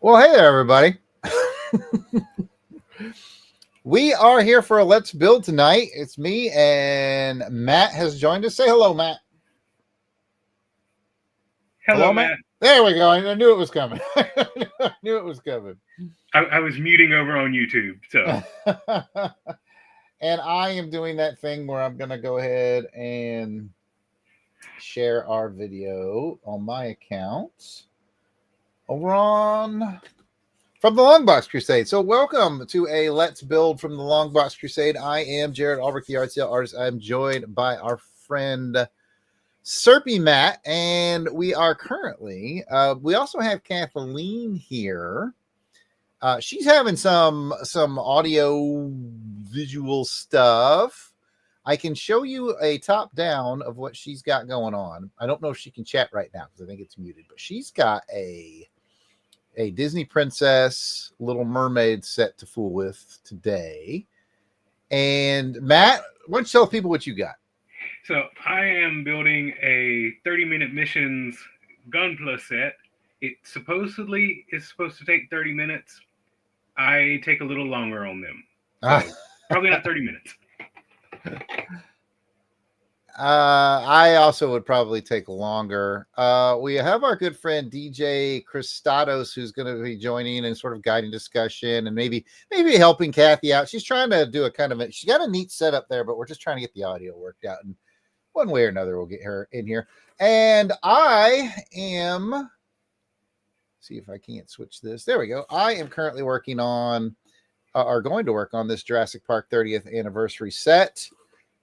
Well, hey there, everybody. We are here for a Let's Build tonight. It's me and Matt has joined us. Say hello, Matt. Hello, Matt. There we go. I knew it was coming. I knew it was coming. I was muting over on YouTube, so. And I am doing that thing where I'm going to go ahead and share our video on my account over on from the Longbox Crusade. So welcome to a Let's Build from the Longbox Crusade. I am Jared Albrecht, the art sale artist. I'm joined by our friend Serpy Matt, and we are currently, we also have Kathleen here. She's having some audio visual stuff. I can show you a top down of what she's got going on. I don't know if she can chat right now because I think it's muted, but she's got a Disney Princess Little Mermaid set to fool with today. And Matt, why don't you tell people what you got? So I am building a 30-minute missions Gunpla set. It supposedly is supposed to take 30 minutes. I take a little longer on them. So probably not 30 minutes. I also would probably take longer. We have our good friend DJ Christados, who's going to be joining and sort of guiding discussion and maybe helping Kathy out. She's trying to do she's got a neat setup there, but we're just trying to get the audio worked out. And one way or another, we'll get her in here. And I am, see if I can't switch this. There we go. I am currently working on, are going to work on this Jurassic Park 30th anniversary set.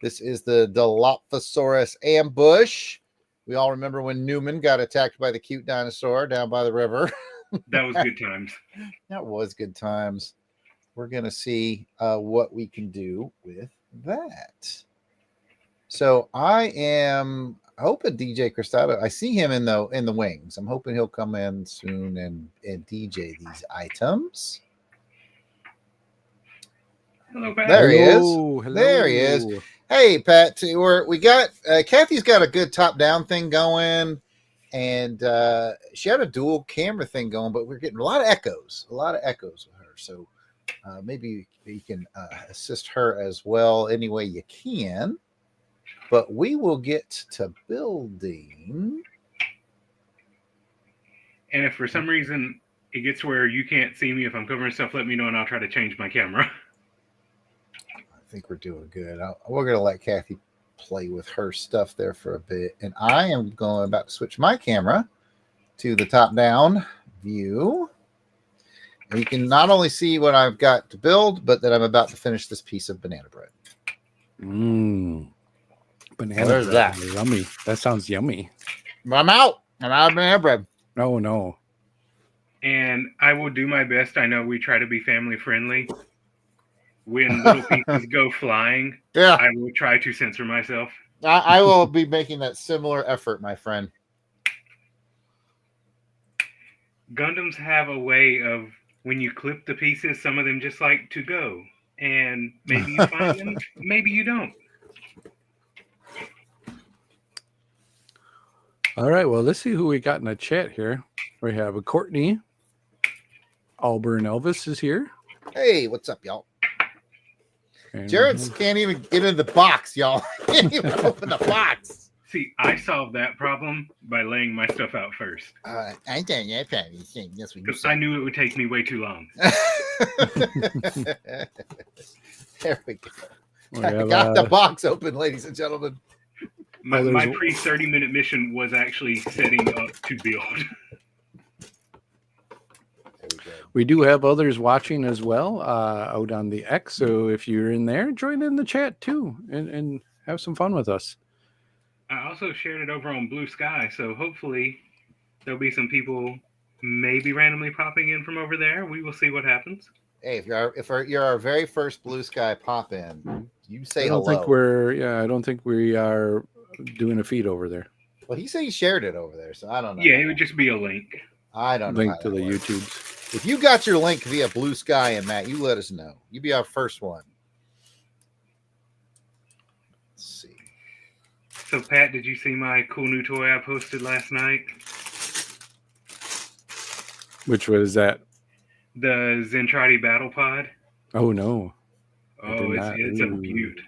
This is the Dilophosaurus ambush. We all remember when Newman got attacked by the cute dinosaur down by the river. That was good times. That was good times. We're going to see what we can do with that. So I am hoping DJ Cristado, I see him in the wings. I'm hoping he'll come in soon and DJ these items. Hello, Pat. There he is. Hello. There he is. Hey, Pat, we got Kathy's got a good top-down thing going, and she had a dual camera thing going, but we're getting a lot of echoes with her. So maybe you can assist her as well any way you can. But we will get to building. And if for some reason it gets where you can't see me if I'm covering stuff, let me know and I'll try to change my camera. I think we're doing good. We're going to let Kathy play with her stuff there for a bit. And I am about to switch my camera to the top-down view. And you can not only see what I've got to build, but that I'm about to finish this piece of banana bread. Banana Where's bread. that? Yummy. That sounds yummy. I'm out of banana bread. No. And I will do my best. I know we try to be family friendly. When little pieces go flying, yeah, I will try to censor myself. I will be making that similar effort, my friend. Gundams have a way of, when you clip the pieces, some of them just like to go. And maybe you find them, maybe you don't. All right. Well, let's see who we got in the chat here. We have a Courtney. Auburn Elvis is here. Hey, what's up, y'all? And Jared can't even get in the box, y'all. Can't even open the box. See, I solved that problem by laying my stuff out first. I don't know. Yes, because I knew it would take me way too long. There we go. I got the box open, ladies and gentlemen. My pre-30-minute mission was actually setting up to build. we do have others watching as well out on the X. So if you're in there, join in the chat too and have some fun with us. I also shared it over on Blue Sky, so hopefully there'll be some people maybe randomly popping in from over there. We will see what happens. Hey, if you're our very first Blue Sky pop in, you say hello. I don't think we are doing a feed over there. Well, he said he shared it over there, so I don't know. Yeah, it would just be a link. I don't know. Link to the YouTubes. If you got your link via Blue Sky and Matt, you let us know. You be our first one. Let's see. So, Pat, did you see my cool new toy I posted last night? Which was that? The Zentradi Battle Pod. Oh no. Oh, it's a beaut.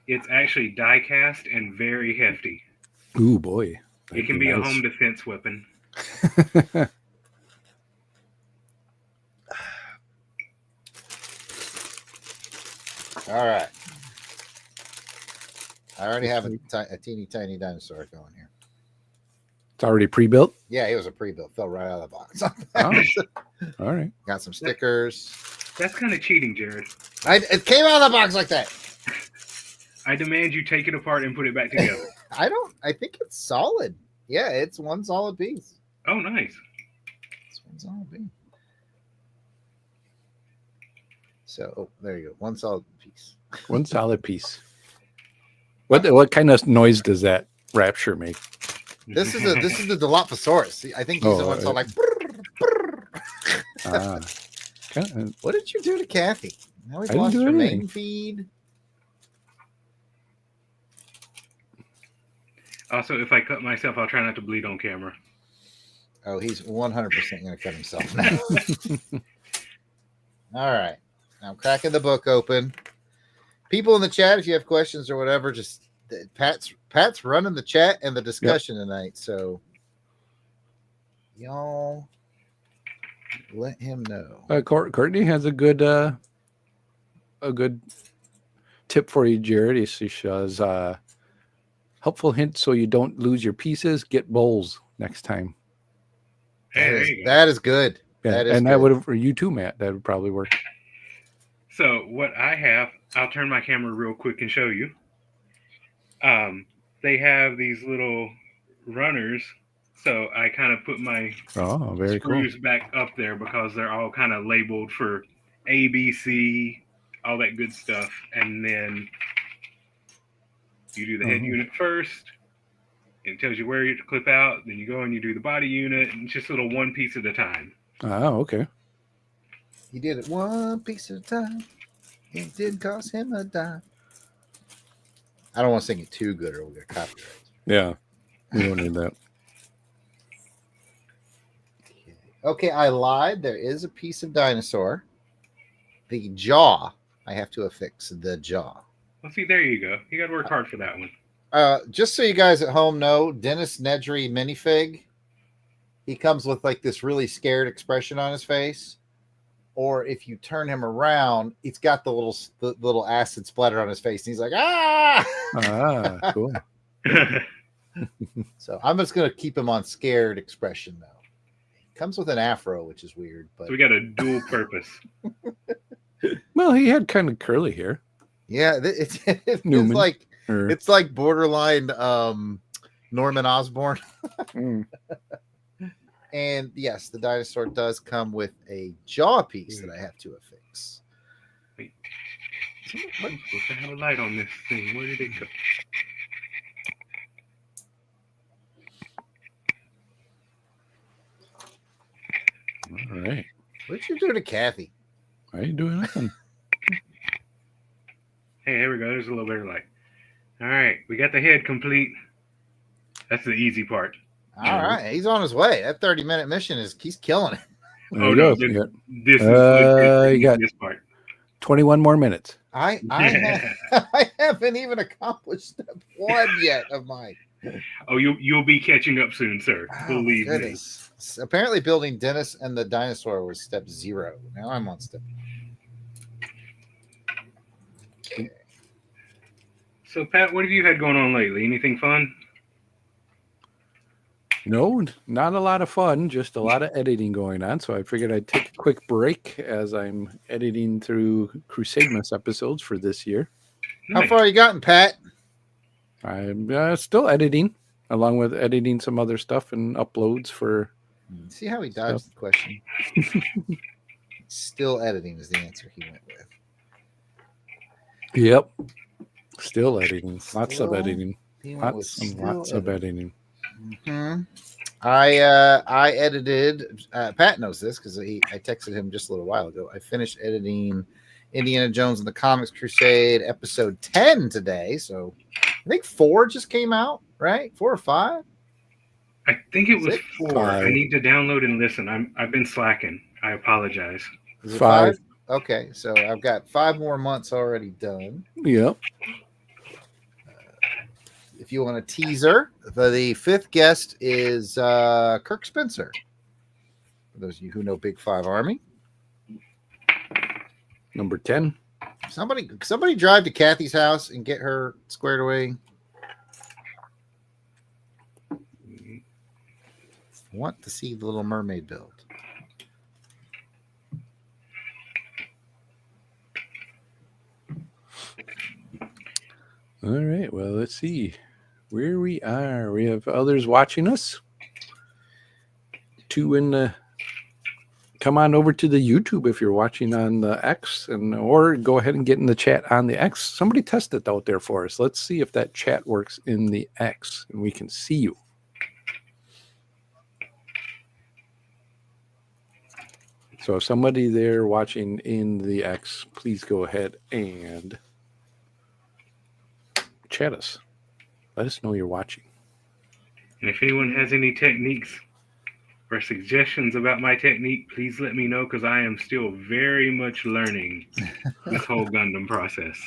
It's actually die cast and very hefty. Ooh boy. It can be a home defense weapon. All right. I already have a teeny tiny dinosaur going here. It's already pre-built? Yeah, it was a pre-built. Fell right out of the box. Oh, all right. Got some stickers. That's kind of cheating, Jared. It came out of the box like that. I demand you take it apart and put it back together. I think it's solid. Yeah, it's one solid piece. Oh, nice. It's one solid piece. So, there you go. One solid piece. One solid piece. What kind of noise does that rapture make? This is the Dilophosaurus. I think these are ones all like. What did you do to Kathy? Now we've lost her main feed. Also, if I cut myself, I'll try not to bleed on camera. Oh, he's 100% going to cut himself now. All right. I'm cracking the book open. People in the chat, if you have questions or whatever, just Pat's running the chat and the discussion tonight. So y'all let him know. Courtney has a good tip for you, Jared. She says helpful hint so you don't lose your pieces. Get bowls next time. That is good. Yeah, that would have for you too, Matt. That would probably work. So what I have, I'll turn my camera real quick and show you. They have these little runners, so I kind of put my screws back up there because they're all kind of labeled for ABC, all that good stuff, and then you do the head unit first. It tells you where you to clip out. Then you go and you do the body unit, and it's just a little one piece at a time. Oh, okay. He did it one piece at a time. It didn't cost him a dime. I don't want to sing it too good or we'll get copyright. Yeah, we don't need that. Okay, I lied. There is a piece of dinosaur. The jaw. I have to affix the jaw. Well, see, there you go. You got to work hard for that one. Just so you guys at home know, Dennis Nedry minifig, he comes with like this really scared expression on his face. Or if you turn him around, it's got the little acid splatter on his face. And he's like, ah! Ah, cool. So I'm just going to keep him on scared expression, though. He comes with an afro, which is weird. But so we got a dual purpose. Well, he had kind of curly hair. Yeah, it's like borderline Norman Osborn. And yes, the dinosaur does come with a jaw piece that I have to affix. Wait. What the hell light on this thing? Where did it go? All right. What'd you do to Kathy? I ain't doing nothing. Hey, there we go. There's a little bit of light. All right. We got the head complete. That's the easy part. All right. He's on his way. That 30-minute mission he's killing it. Oh, no. This is you got this part. 21 more minutes. I haven't even accomplished step 1 yet of mine. Oh, you'll be catching up soon, sir. Believe me. Apparently, building Dennis and the dinosaur was step 0. Now I'm on step. Okay. So, Pat, what have you had going on lately? Anything fun? No, not a lot of fun, just a lot of editing going on. So I figured I'd take a quick break as I'm editing through Crusademas episodes for this year. How far you gotten, Pat? I'm still editing, along with editing some other stuff and uploads for... See how he dodged the question? Still editing is the answer he went with. Yep. Still editing. Lots of editing. Lots of editing. Mm-hmm. I edited. Pat knows this because I texted him just a little while ago. I finished editing Indiana Jones and the Comics Crusade episode 10 today. So I think 4 just came out, right? 4 or 5. I think it was 6? 4. 5. I need to download and listen. I've been slacking. I apologize. Is it 5. 5? Okay, so I've got 5 more months already done. Yep. If you want a teaser, the 5th guest is Kirk Spencer. For those of you who know Big 5 Army. Number 10. Somebody drive to Kathy's house and get her squared away. I want to see the Little Mermaid build. All right. Well, let's see where we are. We have others watching us. 2 in the. Come on over to the YouTube if you're watching on the X, or go ahead and get in the chat on the X. Somebody test it out there for us. Let's see if that chat works in the X and we can see you. So if somebody there watching in the X, please go ahead and chat us. Let us know you're watching. And if anyone has any techniques or suggestions about my technique, please let me know, because I am still very much learning this whole Gundam process.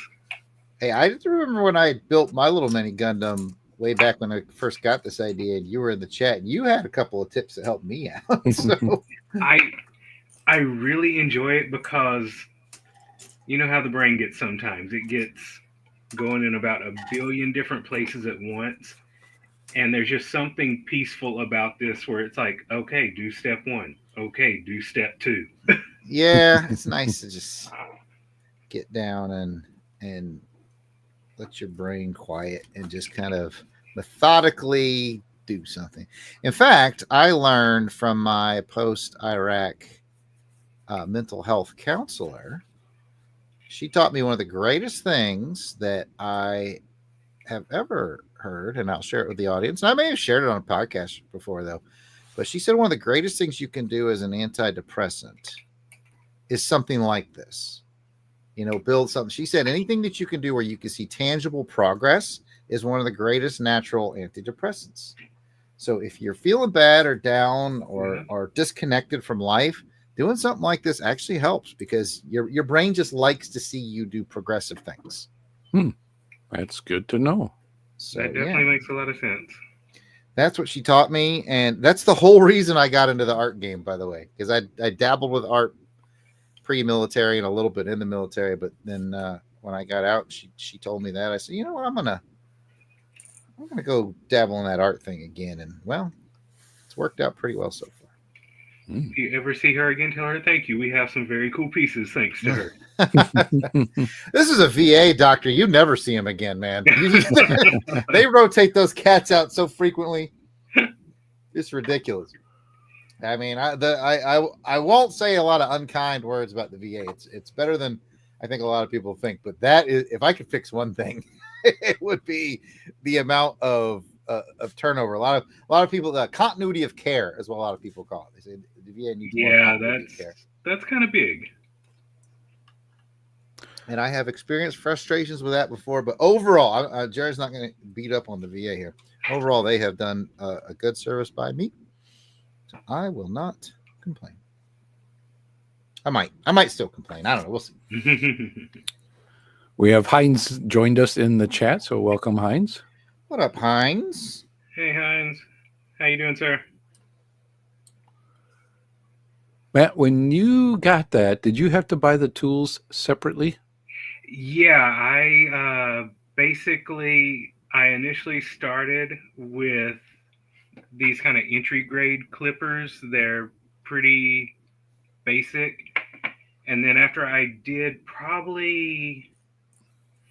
Hey, I just remember when I built my little mini Gundam way back when I first got this idea, and you were in the chat, and you had a couple of tips that helped me out. So I really enjoy it, because you know how the brain gets sometimes. It gets going in about a billion different places at once. And there's just something peaceful about this where it's like, okay, do step 1. Okay, do step 2. Yeah, it's nice to just get down and let your brain quiet and just kind of methodically do something. In fact, I learned from my post-Iraq mental health counselor. She taught me one of the greatest things that I have ever heard, and I'll share it with the audience. And I may have shared it on a podcast before, though. But she said one of the greatest things you can do as an antidepressant is something like this. Build something. She said anything that you can do where you can see tangible progress is one of the greatest natural antidepressants. So if you're feeling bad or down or disconnected from life, doing something like this actually helps, because your brain just likes to see you do progressive things. That's good to know. So that definitely makes a lot of sense. That's what she taught me, and that's the whole reason I got into the art game, by the way, because I dabbled with art pre-military and a little bit in the military, but then when I got out, she told me that. I said, you know what, I'm gonna go dabble in that art thing again, and well, it's worked out pretty well so far. If you ever see her again, tell her thank you. We have some very cool pieces thanks to her. This is a VA doctor. You never see him again, man. They rotate those cats out so frequently. It's ridiculous. I mean, I won't say a lot of unkind words about the VA. It's better than I think a lot of people think. But that is, if I could fix one thing, it would be the amount of turnover. A lot of people, continuity of care is what a lot of people call it. They say the VA needs more continuity of care. That's kind of big. And I have experienced frustrations with that before, but overall, Jared's not going to beat up on the VA here. Overall, they have done a good service by me, so I will not complain. I might still complain. I don't know. We'll see. We have Heinz joined us in the chat, so welcome, Heinz. What up, Heinz? Hey, Heinz. How you doing, sir? Matt, when you got that, did you have to buy the tools separately? Yeah, I initially started with these kind of entry grade clippers. They're pretty basic. And then after I did probably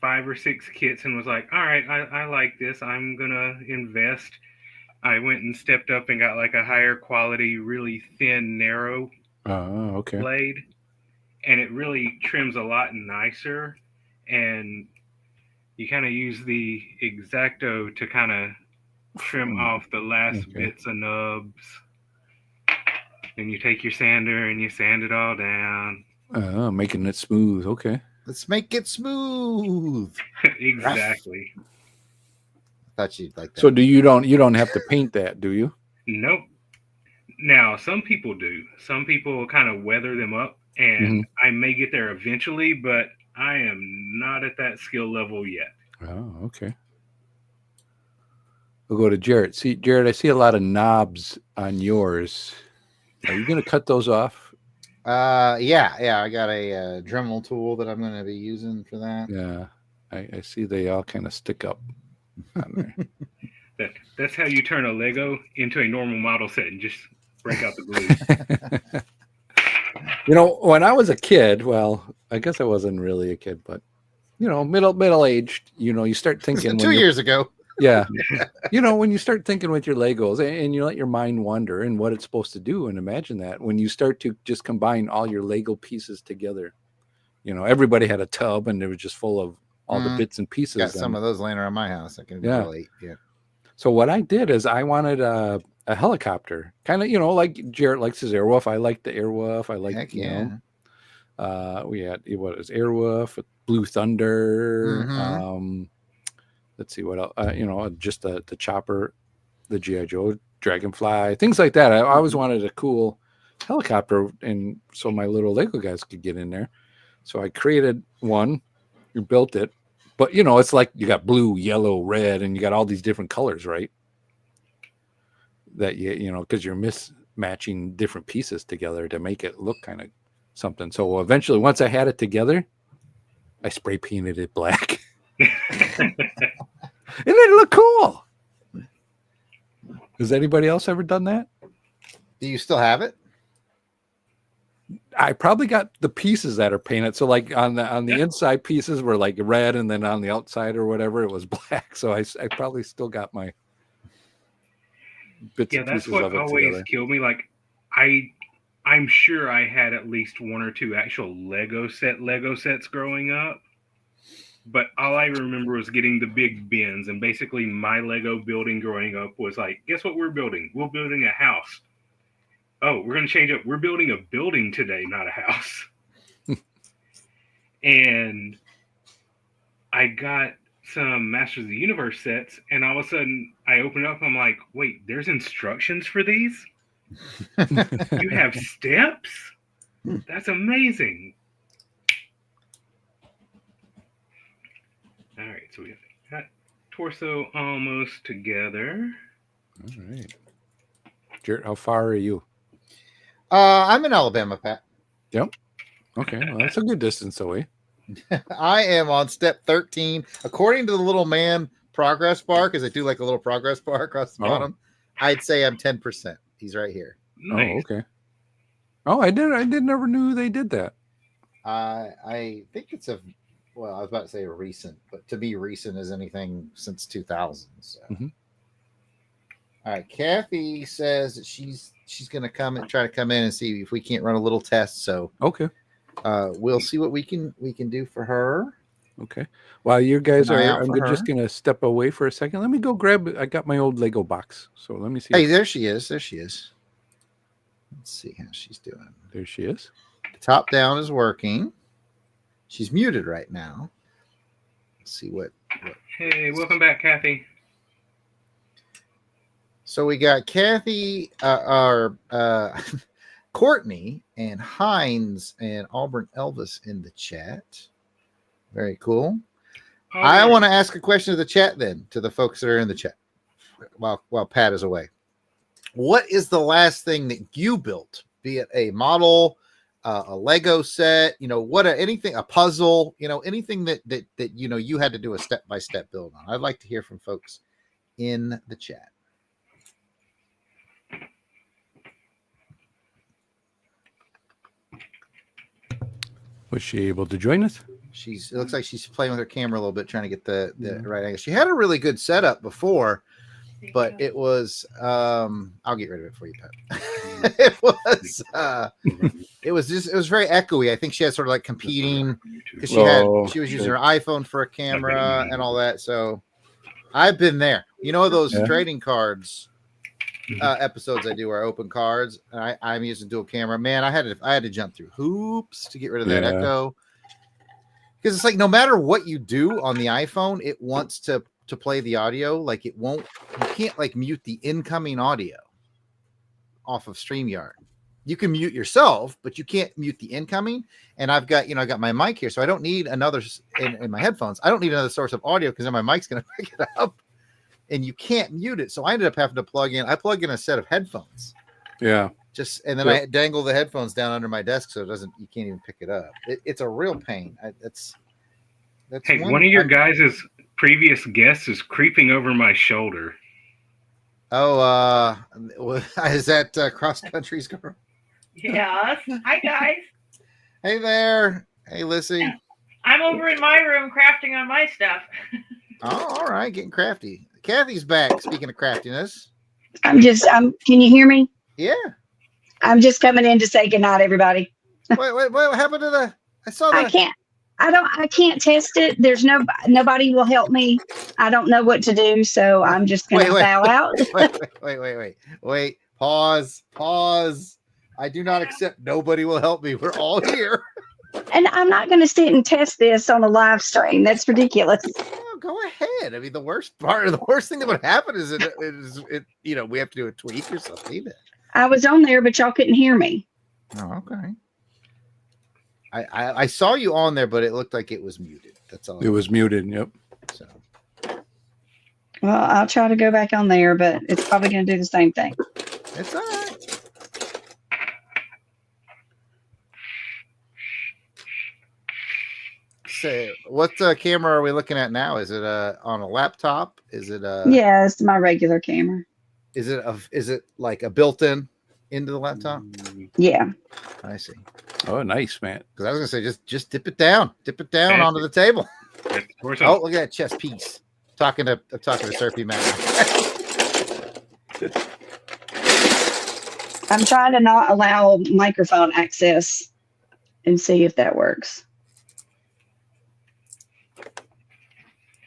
5 or 6 kits and was like, all right, I like this, I'm gonna invest, I went and stepped up and got like a higher quality, really thin, narrow blade, and it really trims a lot nicer, and you kind of use the X-Acto to kind of trim off the last bits of nubs, and you take your sander and you sand it all down, making it smooth. Okay, let's make it smooth. Exactly. I thought you'd like that. So you don't have to paint that, do you? Nope. Now, some people do. Some people kind of weather them up, and I may get there eventually, but I am not at that skill level yet. Oh, okay. We'll go to Jarrett. See, Jarrett, I see a lot of knobs on yours. Are you going to cut those off? Yeah. I got a Dremel tool that I'm going to be using for that. Yeah, I see they all kind of stick up on there. That's how you turn a Lego into a normal model set and just break out the glue. You know, when I was a kid, well, I guess I wasn't really a kid, but you know, middle aged. You know, you start thinking 2 years ago. Yeah. You know, when you start thinking with your Legos and you let your mind wander and what it's supposed to do, and imagine that when you start to just combine all your Lego pieces together, you know, everybody had a tub and it was just full of all the bits and pieces. Got some of those laying around my house. I can relate. Yeah. So what I did is I wanted a helicopter, kind of, you know, like Jarrett likes his Airwolf. I like the Airwolf. I like, you know, we had, what is Airwolf, Blue Thunder, let's see what else. You know, just the chopper, the G.I. Joe, Dragonfly, things like that. I always wanted a cool helicopter, and so my little Lego guys could get in there. So I created one, you built it, but you know, it's like you got blue, yellow, red, and you got all these different colors, right? That you know, because you're mismatching different pieces together to make it look kind of something. So eventually, once I had it together, I spray painted it black. And it looked cool. Has anybody else ever done that? Do you still have it? I probably got the pieces that are painted. So like on the inside pieces were like red, and then on the outside or whatever it was black. So I probably still got my bits and pieces of it together. That's what always killed me. Like I'm sure I had at least one or two actual Lego sets growing up. But all I remember was getting the big bins, and basically my Lego building growing up was like, guess what we're building? We're building a house. Oh, we're going to change up. We're building a building today, not a house. And I got some Masters of the Universe sets, and all of a sudden I open up, I'm like, wait, there's instructions for these? You have steps? That's amazing. All right, so we have that torso almost together. All right. Jarrett, how far are you? I'm in Alabama, Pat. Yep. Okay, well, that's a good distance away. I am on step 13. According to the little man progress bar, because I do like a little progress bar across the bottom, I'd say I'm 10%. He's right here. Nice. Oh, okay. Oh, I never knew they did that. I think it's I was about to say recent, but to me, recent is anything since 2000. So. All right, Kathy says that she's going to come and try to come in and see if we can't run a little test. So okay, we'll see what we can do for her. Okay. While you guys are, I'm just going to step away for a second. Let me go grab. I got my old Lego box, so let me see. Hey, there she is. There she is. Let's see how she's doing. There she is. The top down is working. She's muted right now. Let's see what. Hey, welcome back, Kathy. So we got Kathy, Courtney, and Hines and Auburn Elvis in the chat. Very cool. Oh, I want to ask a question to the chat then, to the folks that are in the chat while Pat is away. What is the last thing that you built? Be it a model, a Lego set, anything, a puzzle, anything that you had to do a step-by-step build on. I'd like to hear from folks in the chat. Was she able to join us? It looks like she's playing with her camera a little bit, trying to get the right angle. She had a really good setup before, but it was I'll get rid of it for you, Pat. it was very echoey. I think she had sort of like competing because she was using her iPhone for a camera and all that. So I've been there. Those trading cards episodes I do are open cards, and I'm using dual camera. Man, I had to jump through hoops to get rid of that echo, because it's like no matter what you do on the iPhone, it wants to play the audio. Like it won't. You can't like mute the incoming audio. off of StreamYard. You can mute yourself, but you can't mute the incoming. And I've got, I got my mic here, so I don't need another in my headphones. I don't need another source of audio because then my mic's going to pick it up, and you can't mute it. So I ended up having to plug in. I plug in a set of headphones. Yeah. And then I dangle the headphones down under my desk so you can't even pick it up. It's a real pain. That's hey, one of your guys' previous guests is creeping over my shoulder. Oh, is that Cross Country's girl? Yes. Hi, guys. Hey there. Hey, Lissy. I'm over in my room crafting on my stuff. Oh, all right. Getting crafty. Kathy's back. Speaking of craftiness. Can you hear me? Yeah. I'm just coming in to say goodnight, everybody. Wait, what happened to I saw that. I can't test it. There's nobody will help me. I don't know what to do. So I'm just going to bow out. Wait. Pause. I do not accept. Nobody will help me. We're all here. And I'm not going to sit and test this on a live stream. That's ridiculous. Oh, go ahead. I mean, the worst thing that would happen is we have to do a tweak or something. I was on there, but y'all couldn't hear me. Oh, okay. I saw you on there, but it looked like it was muted. That's all. It was muted. Yep. So. Well, I'll try to go back on there, but it's probably going to do the same thing. It's all right. So, what camera are we looking at now? Is it on a laptop? Is it Yeah, it's my regular camera. Is it like a built-in into the laptop? Yeah. I see. Oh, nice, man. Because I was gonna say just dip it down onto the table. Oh, look at that chess piece. I'm talking to Surfy Man. I'm trying to not allow microphone access and see if that works.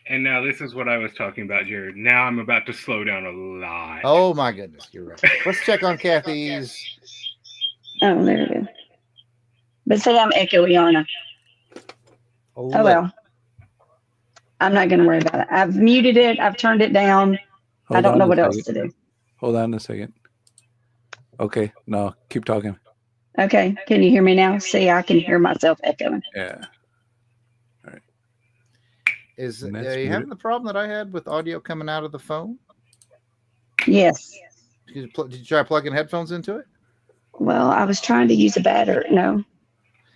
and now this is what I was talking about, Jared. Now I'm about to slow down a lot. Oh my goodness, you're right. Let's check on Kathy's. Oh, there it is. But say I'm echoey, aren't I? Oh well. I'm not going to worry about it. I've muted it. I've turned it down. I don't know what else to do. Hold on a second. Okay, no, keep talking. Okay, can you hear me now? See, I can hear myself echoing. Yeah. All right. Are you having the problem that I had with audio coming out of the phone? Yes. Did you try plugging headphones into it? Well, I was trying to use a battery. No,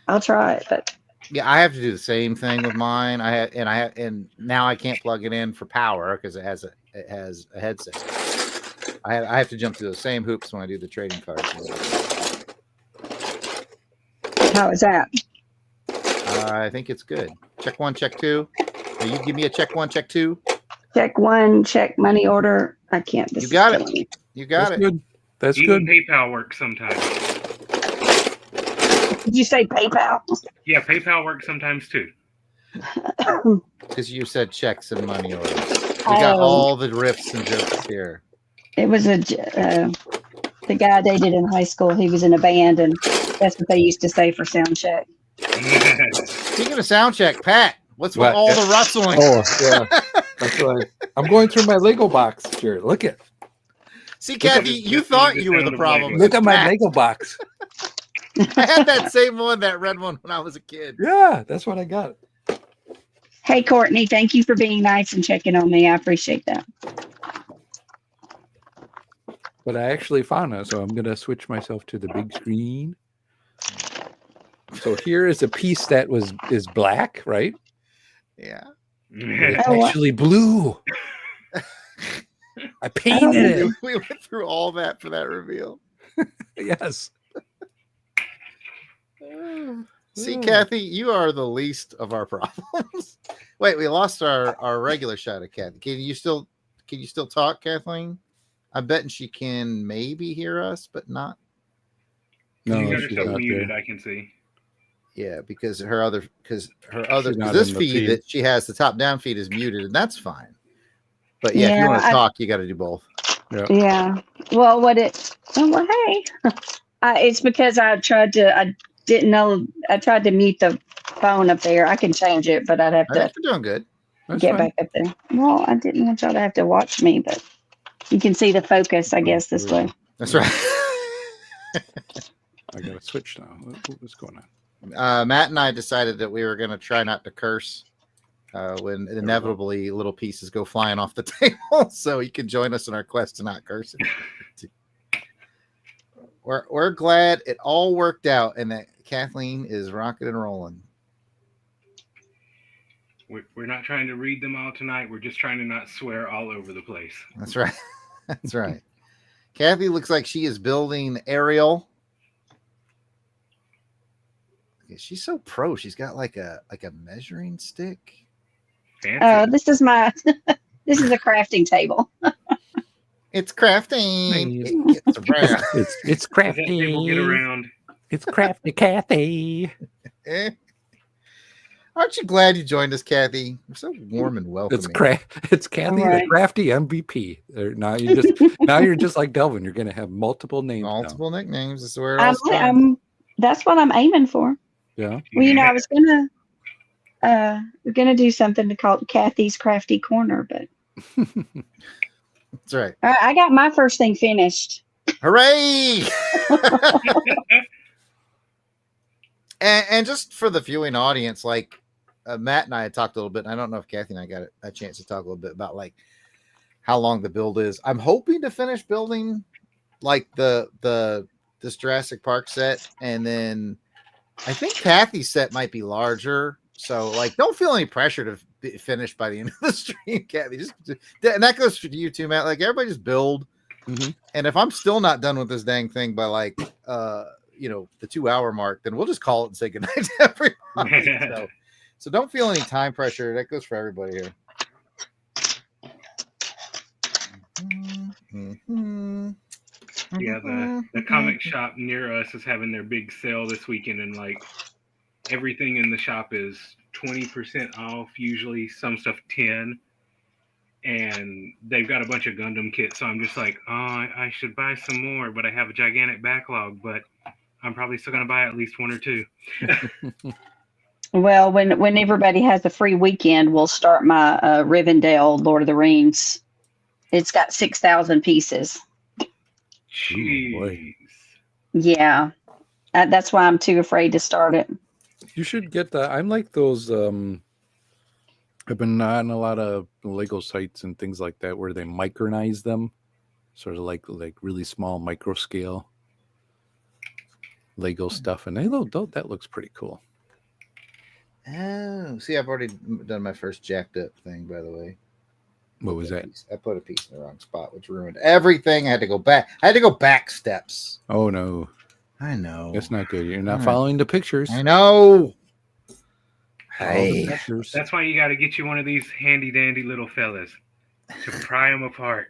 I'll try it, but. Yeah, I have to do the same thing with mine. And now I can't plug it in for power because it has a headset. I have to jump through the same hoops when I do the trading cards. How is that? I think it's good. Check one, check two. You give me a check one, check two. Check one, check money order. I can't. You got it. You got it. Good. That's Even good. PayPal works sometimes. Did you say PayPal? Yeah, PayPal works sometimes too. Because you said checks and money orders. We got all the riffs and jokes here. It was the guy I dated in high school. He was in a band, and that's what they used to say for sound check. Speaking of sound check, Pat, what's with all the rustling? Oh, yeah. That's right. I'm going through my Lego box here. Look at. See, Kathy, you thought you were the problem. Look at my Lego box. I had that same one, that red one, when I was a kid. Yeah, that's what I got. Hey, Courtney, thank you for being nice and checking on me. I appreciate that. But I actually found it, so I'm going to switch myself to the big screen. So here is a piece that is black, right? Yeah. It's actually blue. I painted it. We went through all that for that reveal. Yes. See, Kathy, you are the least of our problems. Wait, we lost our regular shot of Kathy. Can you still talk, Kathleen? I'm betting she can maybe hear us, but not. No, she's she's not muted, there. I can see. Yeah, because this feed that she has, the top down feed is muted, and that's fine. But yeah, if you want to talk, you got to do both. Yeah. Well, hey, it's because I tried to mute the phone up there. I can change it, but I'd have to. You're doing good. Get back up there. Well, I didn't want y'all to have to watch me, but you can see the focus, I guess, this way. That's right. I got to switch now. What's going on? Matt and I decided that we were going to try not to curse when inevitably little pieces go flying off the table. So you can join us in our quest to not curse. We're glad it all worked out and that Kathleen is rocking and rolling. We're not trying to read them all tonight. We're just trying to not swear all over the place. That's right. That's right. Kathy looks like she is building Ariel. She's so pro. She's got like a measuring stick. Fancy. This is my this is a crafting table. It's crafting. It's Does that table get crafty. around? It's crafty, Kathy. Aren't you glad you joined us, Kathy? You're so warm and welcoming. It's Kathy, Right. the crafty MVP. Now you're just like Delvin. You're gonna have multiple names. now. Multiple nicknames. This is where it all started. I'm that's what I'm aiming for. Yeah. Well, I was gonna do something to call it Kathy's Crafty Corner, but That's right. I got my first thing finished. Hooray! and just for the viewing audience, like Matt and I had talked a little bit. And I don't know if Kathy and I got a chance to talk a little bit about like how long the build is. I'm hoping to finish building like this Jurassic Park set, and then I think Kathy's set might be larger. So like, don't feel any pressure to be finished by the end of the stream, Kathy. And that goes for you too, Matt. Like everybody just build. Mhm. And if I'm still not done with this dang thing by like the 2-hour mark, then we'll just call it and say goodnight to everybody. So don't feel any time pressure. That goes for everybody here. Yeah, the comic shop near us is having their big sale this weekend, and like everything in the shop is 20% off. Usually, some stuff 10, and they've got a bunch of Gundam kits. So I'm just like, oh, I should buy some more, but I have a gigantic backlog. But I'm probably still gonna buy at least one or two. Well, when everybody has a free weekend, we'll start my Rivendell Lord of the Rings. It's got 6,000 pieces. Jeez. boy. Yeah, that's why I'm too afraid to start it. You should get the. I'm like those. I've been on a lot of Lego sites and things like that where they micronize them, sort of like really small micro scale Lego stuff, and that looks pretty cool. Oh, see, I've already done my first jacked up thing, by the way. What was that? I put a piece in the wrong spot, which ruined everything. I had to go back steps. Oh no, I know. that's not good. You're not Alright. following the pictures. I know. Follow the Hey. pictures. That's why you got to get you one of these handy dandy little fellas to pry them apart.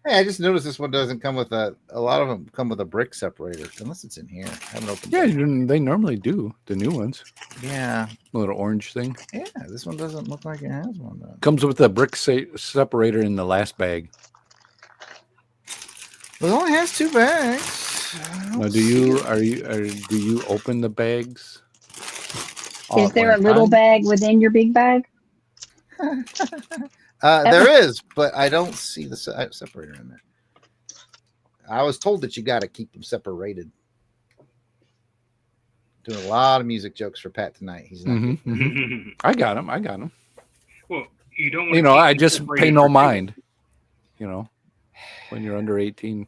Hey, I just noticed this one doesn't come with a lot of them come with a brick separator, unless it's in here. I haven't opened Yeah, it. they normally do. The new ones, Yeah. a little orange thing, Yeah, this one doesn't look like it has one though. comes with a brick separator in the last bag. Well, it only has 2 bags. Now, do you open the bags? all Is at there a one little time? bag within your big bag? There is, but I don't see the separator in there. I was told that you got to keep them separated. Doing a lot of music jokes for Pat tonight. He's not. Mhm, mhm. I got him. Well, you don't want You to know, keep I them just separated pay no for too- mind. You know, when you're under 18.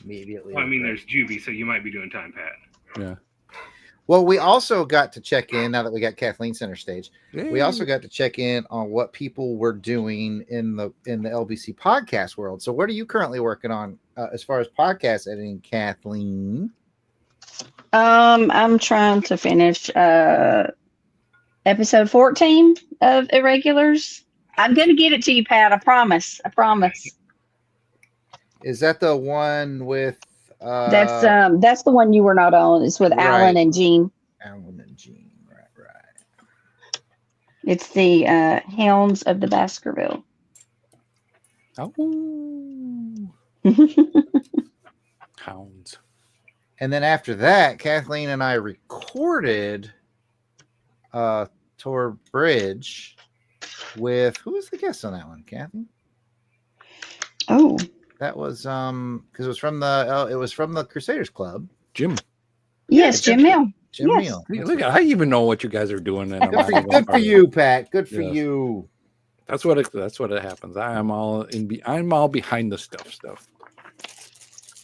Immediately. Well, I mean, there's Juby, so you might be doing time, Pat. Yeah. Well, we also got to check in now that we got Kathleen center stage. We Yay. also got to check in on what people were doing in the LBC podcast world. So, what are you currently working on as far as podcast editing, Kathleen? I'm trying to finish episode 14 of Irregulars. I'm gonna get it to you, Pat. I promise. Is that the one with That's the one you were not on. It's with Right. Alan and Jean. Alan and Jean? Right. It's the Hounds of the Baskerville. Oh. Hounds. And then after that, Kathleen and I recorded Tor Bridge with who was the guest on that one, Kathy? Oh, That was because it was from the Crusaders Club. Jim. Yes, Jim Mill. Jim Yes. Neal. Yeah, look, I even know what you guys are doing, and I'm not even Good part for of it. you, Pat. Good for Yes. you. That's what it happens. I'm all behind the stuff.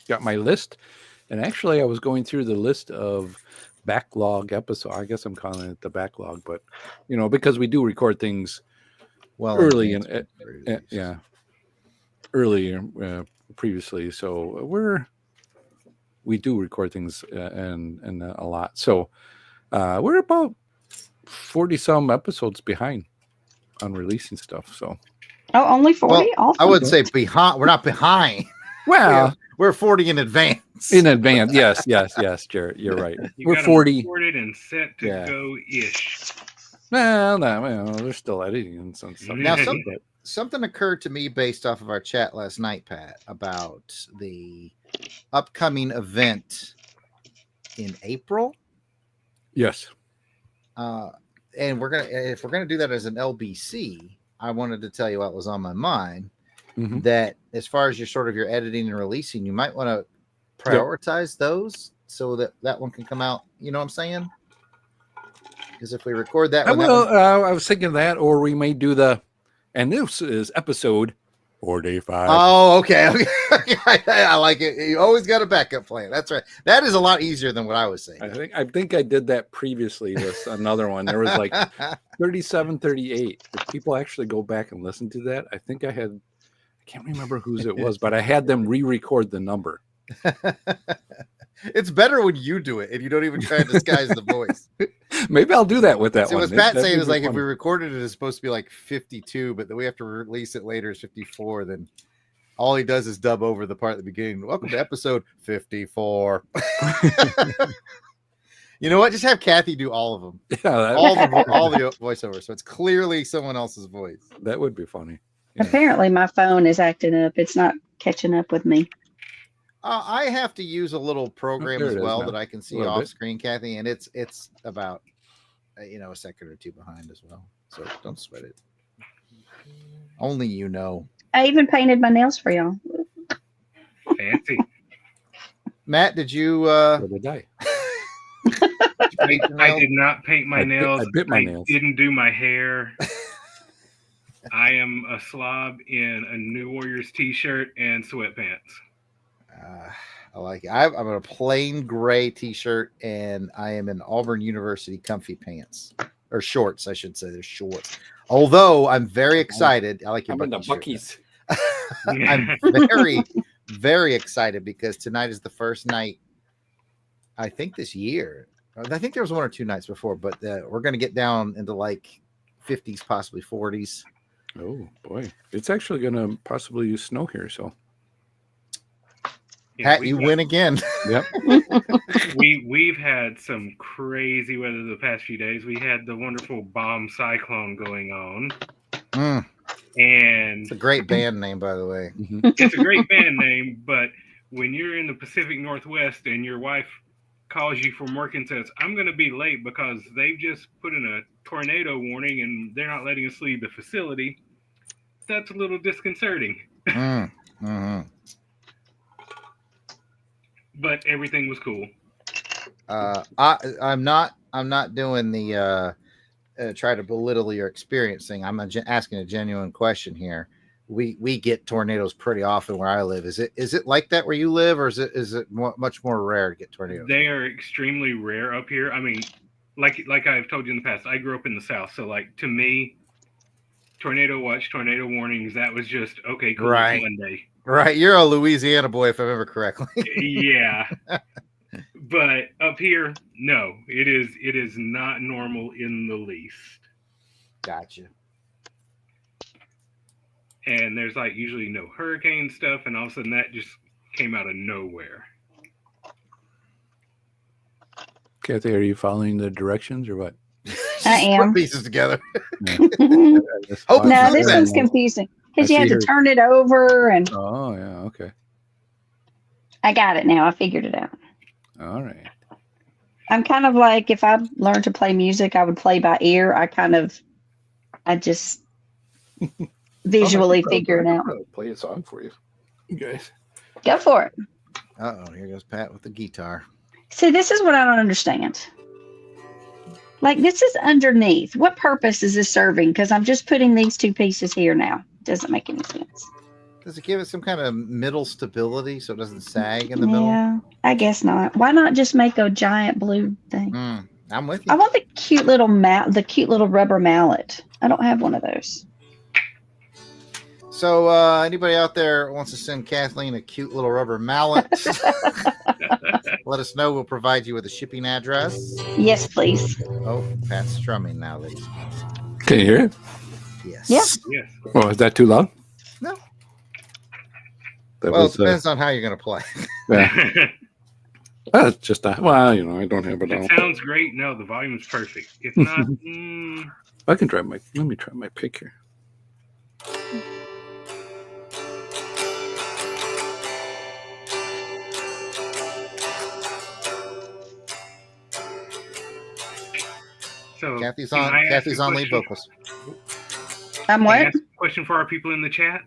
Got my list, and actually, I was going through the list of backlog episode. I guess I'm calling it the backlog, but because we do record things early and earlier previously, so we do record things and a lot. So we're about 40 some episodes behind on releasing stuff. So Only 40? Well, Awesome. I wouldn't say behind. We're not behind. well, We're 40 in advance. in advance, yes, Jared, you're right. We're 40. Recorded and set to go ish. Well, no, there's still editing and some stuff. Now, something occurred to me based off of our chat last night, Pat, about the upcoming event in April. Yes. And if we're gonna do that as an LBC, I wanted to tell you what was on my mind. Mm-hmm. That as far as your editing and releasing, you might want to prioritize those so that one can come out. You know what I'm saying? Because if we record that, I was thinking that, or we may do and this is episode 45. Oh, okay. I like it. You always got a backup plan. That's right. That is a lot easier than what I was saying. I think I did that previously with another one. There was like 37, 38. If people actually go back and listen to that, I think I can't remember whose it was, but I had them re-record the number. It's better when you do it and you don't even try to disguise the voice. Maybe I'll do that with that So one. what Pat's saying is, like, funny. if we recorded it, it's supposed to be like 52, but then we have to release it later as 54. Then all he does is dub over the part at the beginning. Welcome to episode 54. You know what? Just have Kathy do all of them. Yeah, all the voiceover. So it's clearly someone else's voice. That would be funny. Yeah. Apparently, my phone is acting up. It's not catching up with me. I have to use a little program as well that I can see off screen, Kathy, and it's about a second or two behind as well. So don't sweat it. Only you know. I even painted my nails for y'all. Fancy. Matt, did you? So did I. I did not paint my nails. I bit my nails. Didn't do my hair. I am a slob in a New Warriors t-shirt and sweatpants. I like it. I'm in a plain gray t-shirt, and I am in Auburn University comfy pants, or shorts, I should say. They're shorts. Although I'm very excited. I like your I'm in the Buc-ee's. Buc-ee's. I'm very, very excited because tonight is the first night, I think, this year. I think there was one or two nights before, but we're going to get down into like 50s, possibly 40s. Oh boy, it's actually going to possibly snow here. So, Pat, you win again. Yep. We've had some crazy weather the past few days. We had the wonderful bomb cyclone going on, and It's a great band name, by the way. it's a great band name. But when you're in the Pacific Northwest and your wife calls you from work and says, "I'm going to be late because they've just put in a tornado warning and they're not letting us leave the facility," that's a little disconcerting. But everything was cool. I'm not doing the try to belittle your experience thing. I'm asking a genuine question here. We get tornadoes pretty often where I live. Is it like that where you live, or is it much more rare to get tornadoes? They are extremely rare up here. I mean, like I've told you in the past, I grew up in the South, so like to me, tornado watch, tornado warnings, that was just okay, cool, Right. Monday. Right, you're a Louisiana boy, if I remember correctly. Yeah. But up here, no, it is not normal in the least. Gotcha. And there's like usually no hurricane stuff, and all of a sudden that just came out of nowhere. Kathy, are you following the directions or what? I am. Put pieces together. No, this one's confusing because you have to turn it over, and Oh yeah, okay, I got it now. I figured it out. all right. I'm kind of like, if I learned to play music, I would play by ear. I just visually figure it out. I'll play a song for you. You guys. Go for it. Uh-oh, here goes Pat with the guitar. See, this is what I don't understand. Like, this is underneath. What purpose is this serving? Because I'm just putting these two pieces here now. Doesn't make any sense. Does it give it some kind of middle stability so it doesn't sag in the middle? Yeah, I guess not. Why not just make a giant blue thing? I'm with you. I want the cute little rubber mallet. I don't have one of those. So anybody out there wants to send Kathleen a cute little rubber mallet, let us know. We'll provide you with a shipping address. Yes, please. Oh, Pat's strumming now, ladies. Can you hear it? Yes. Yeah. Yes. Oh, is that too loud? No. That Well, was, it depends on how you're going to play. yeah. That's just I don't have it It all. sounds great. No, the volume is perfect. If not, I can try let me try my pick here. so Kathy's can on I ask a lead question? vocals. I'm Can I what? ask a question for our people in the chat?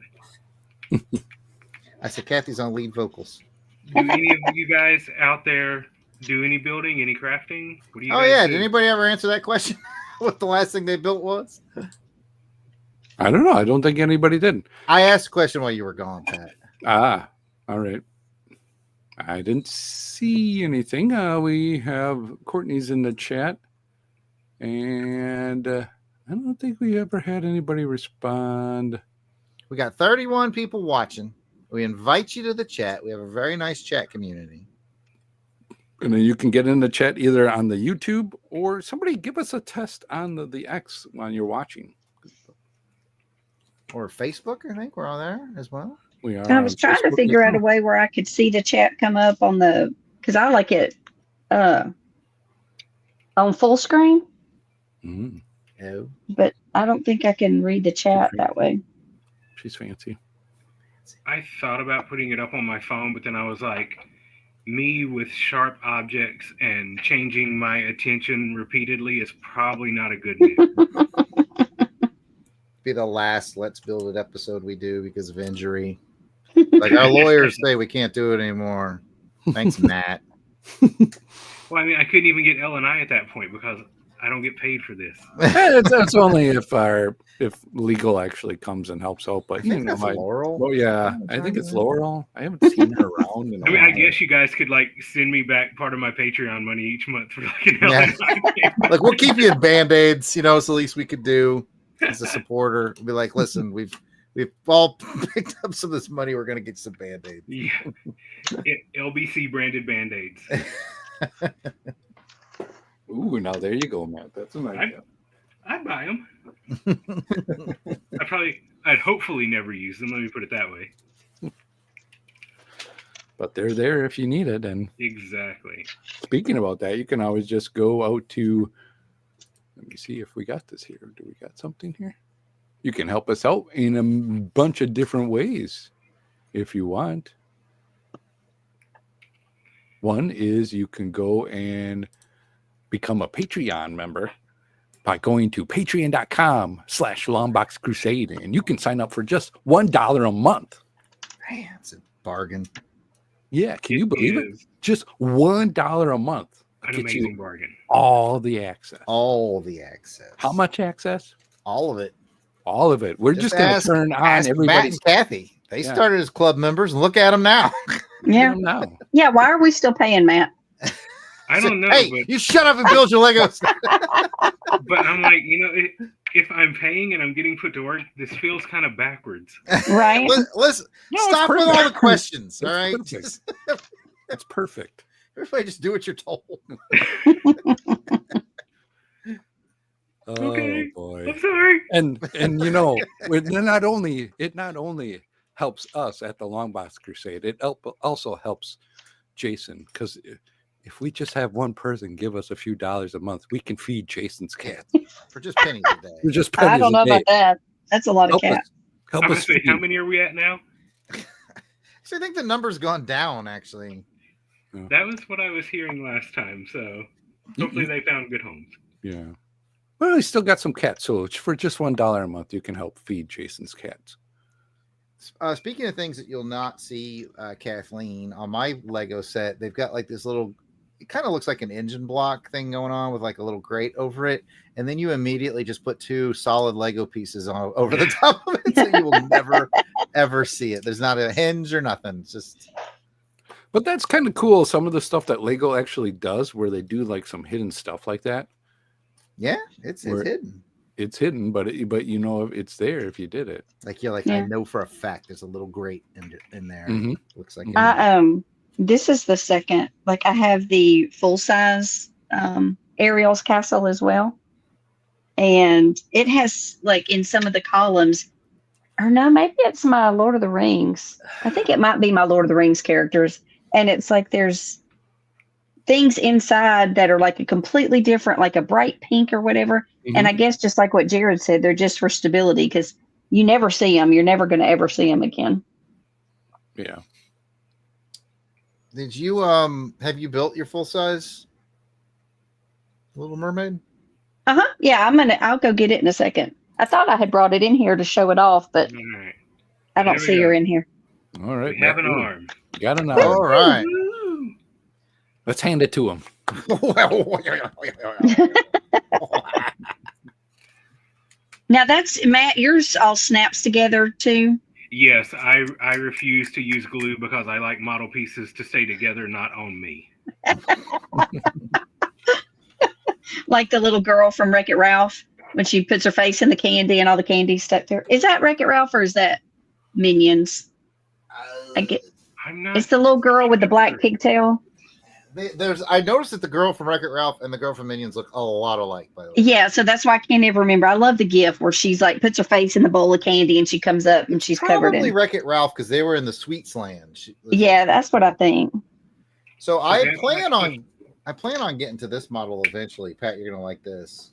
I said Kathy's on lead vocals. Do any of you guys out there do any building, any crafting? What do you Oh guys yeah, do? did anybody ever answer that question? What the last thing they built was? I don't know. I don't think anybody did. I asked a question while you were gone, Pat. Ah, all right. I didn't see anything. We have Courtney's in the chat, and I don't think we ever had anybody respond. We got 31 people watching. We invite you to the chat. We have a very nice chat community. And then you can get in the chat either on the YouTube or somebody give us a test on the X while you're watching. Or Facebook, I think we're on there as well. We are. I was on trying to Facebook figure as out a way where I could see the chat come up on because I like it on full screen, well. Oh. but I don't think I can read the chat that way. She's fancy. I thought about putting it up on my phone, but then I was like, me with sharp objects and changing my attention repeatedly is probably not a good move. Be the last Let's Build It episode we do because of injury. Like our lawyers say we can't do it anymore. Thanks, Matt. Well, I mean, I couldn't even get L&I at that point because I don't get paid for this. That's only if legal actually comes and helps out. But I think that's Laurel. Oh yeah, I think it's Laurel. I haven't seen her around. In a I mean, while. I guess you guys could like send me back part of my Patreon money each month for like an Yeah. L&I. Like we'll keep you in Band-Aids, it's the least we could do as a supporter. Be like, listen, we've all picked up some of this money. We're gonna get you some Band-Aids. Yeah. LBC branded Band-Aids. Ooh, now there you go, Matt. That's an idea. I'd buy them. I'd hopefully never use them. Let me put it that way. But they're there if you need it. And Exactly. speaking about that, you can always just go out to. Let me see if we got this here. Do we got something here? You can help us out in a bunch of different ways if you want. One is you can go and become a Patreon member by going to patreon.com/Longbox Crusade, and you can sign up for just $1 a month. Man, it's a bargain. Yeah, can you believe it? is Just $1 a month. an Gets amazing you bargain. all the access. All the access. How much access? All of it. All of it. We're just going to turn on Matt everybody's and Kathy. They Yeah. started as club members, and look at them now. Yeah. now. Yeah. Why are we still paying, Matt? I don't know, Hey, but you shut up and build your Legos. I'm like, if I'm paying and I'm getting put to work, this feels kind of backwards. Right? Listen, No, it's stop with all the questions. All right, It's perfect. Just- That's perfect. everybody just do what you're told. Okay. Oh boy. I'm sorry. And it not only helps us at the Longbox Crusade, it also helps Jason, because if we just have one person give us a few dollars a month, we can feed Jason's cats. For just pennies a day. We're just I don't know about that. That's a lot of Help cats. Help I'm gonna us say, feed. how many are we at now? So I think the number's gone down, actually. That was what I was hearing last time. So hopefully they found good homes. Yeah. Well, we still got some cats, so for just $1 a month, you can help feed Jason's cats. Speaking of things that you'll not see, Kathleen, on my Lego set, they've got like this little, it kind of looks like an engine block thing going on with like a little grate over it. And then you immediately just put 2 solid Lego pieces on over the top of it. So you will never, ever see it. There's not a hinge or nothing. It's just. But that's kind of cool. Some of the stuff that Lego actually does where they do like some hidden stuff like that. Yeah, it's hidden. It's hidden, but you know it's there if you did it. Like you're like, I know for a fact there's a little grate in there. Mhm. Looks like this is the second. Like I have the full size Ariel's castle as well, and it has like in some of the columns. Or no, maybe it's my Lord of the Rings. I think it might be my Lord of the Rings characters, and it's like there's things inside that are like a completely different, like a bright pink or whatever. Mhm. And I guess just like what Jared said, they're just for stability because you never see them. You're never going to ever see them again. Yeah. Did you have you built your full size Little Mermaid? Yeah, I'll go get it in a second. I thought I had brought it in here to show it off, but All right. I don't There we see her go. in here. All right. We have an Ooh, arm. you got an All arm. right. Woo! Let's hand it to him. Now that's Matt. Yours all snaps together too, Yes, I refuse to use glue because I like model pieces to stay together, not on me. like the little girl from Wreck-It Ralph when she puts her face in the candy and all the candy stuck there. Is that Wreck-It Ralph or is that Minions? I'm not. It's the little girl with the black pigtail. I noticed that the girl from Wreck-It Ralph and the girl from Minions look a lot alike, by the way. Yeah, so that's why I can't ever remember. I love the gif where she's like puts her face in the bowl of candy and she comes up and she's covered Probably in. Wreck-It Ralph because they were in the Sweets Land. Yeah, that's what I think. So I plan on getting to this model eventually. Pat, you're gonna like this.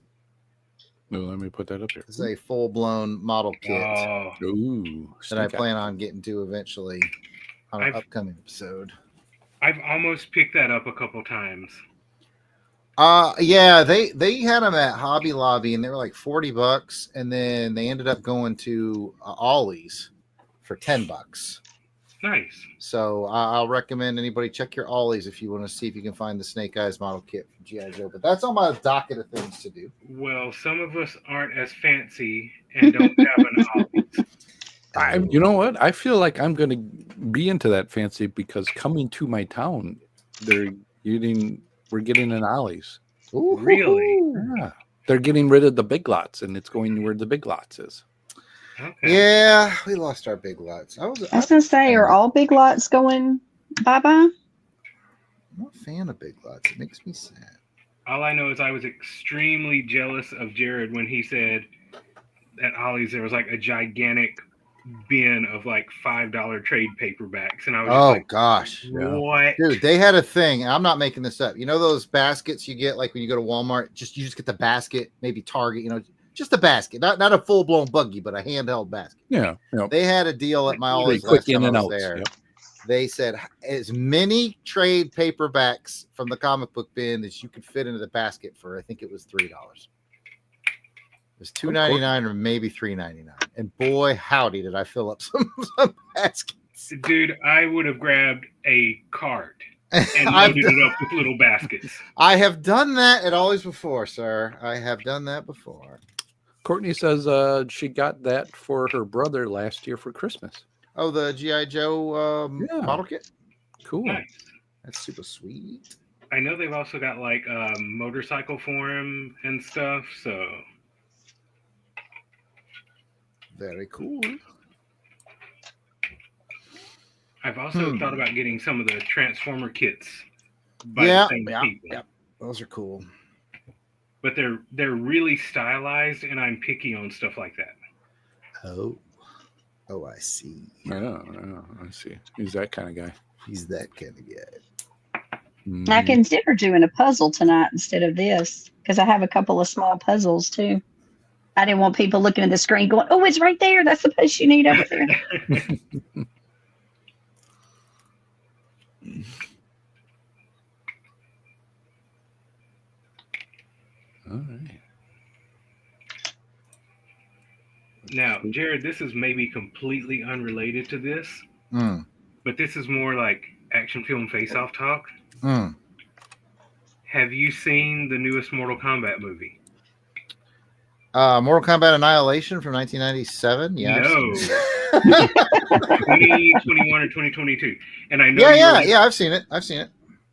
No, let me put that up here. This is a full-blown model kit Oh, Ooh. that I plan on getting to eventually on an upcoming episode. I've almost picked that up a couple times. Yeah, they had them at Hobby Lobby and they were like $40, and then they ended up going to Ollie's for $10. Nice. So I'll recommend anybody check your Ollie's if you want to see if you can find the Snake Eyes model kit from G.I. Joe. But that's on my docket of things to do. Well, some of us aren't as fancy and don't have an Ollie's. You know what? I feel like I'm going to be into that fancy because coming to my town, we're getting an Ollie's. Ooh, Really? Yeah. They're getting rid of the Big Lots, and it's going where the Big Lots is. Okay. Yeah, we lost our Big Lots. I was going to say, are all Big Lots going bye-bye? I'm not a fan of Big Lots. It makes me sad. All I know is I was extremely jealous of Jared when he said at Ollie's there was like a gigantic bin of like $5 trade paperbacks, and I was just like, gosh, what? Dude, they had a thing, and I'm not making this up. You know those baskets you get like when you go to Walmart? You just get the basket, maybe Target, just a basket, not a full blown buggy, but a handheld basket. Yeah. Yep. They had a deal at my Ollie's quick last time in and I was out. there. Yep. They said as many trade paperbacks from the comic book bin as you could fit into the basket for, I think it was $3. It was $2.99 or maybe $3.99. And boy, howdy, did I fill up some baskets. Dude, I would have grabbed a cart and loaded it up with little baskets. I have done that at Ollie's before, sir. I have done that before. Courtney says she got that for her brother last year for Christmas. Oh, the G.I. Joe model kit? Cool. Nice. That's super sweet. I know they've also got like motorcycle for him and stuff, so very cool. I've also thought about getting some of the Transformer kits by Yeah, the same people. yeah. Those are cool. But they're really stylized, and I'm picky on stuff like that. Oh, I see. Oh, I see. He's that kind of guy. He's that kind of guy. Mm-hmm. I consider doing a puzzle tonight instead of this because I have a couple of small puzzles too. I didn't want people looking at the screen going, "Oh, it's right there. That's the piece you need over there." All right. Now, Jared, this is maybe completely unrelated to this, Mm, but this is more like action film face-off talk. mm. Have you seen the newest Mortal Kombat movie? Mortal Kombat Annihilation from 1997. Yeah, I've No. seen it. 2021 or 2022. And I know yeah. I've seen it.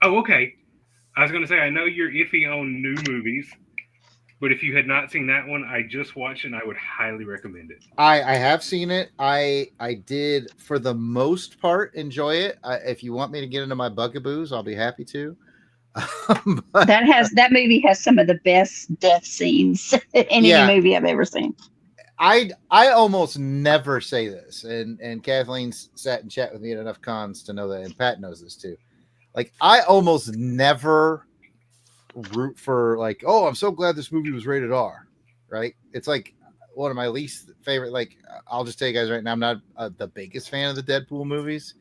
Oh, okay. I was going to say, I know you're iffy on new movies, but if you had not seen that one, I just watched it and I would highly recommend it. I have seen it. I did, for the most part, enjoy it. If you want me to get into my bugaboos, I'll be happy to. But, That movie has some of the best death scenes in any movie I've ever seen. I almost never say this, and Kathleen sat and chat with me at enough cons to know that, and Pat knows this too. Like, I almost never root for, like, oh, I'm so glad this movie was rated R, right? It's like one of my least favorite. Like, I'll just tell you guys right now, I'm not the biggest fan of the Deadpool movies,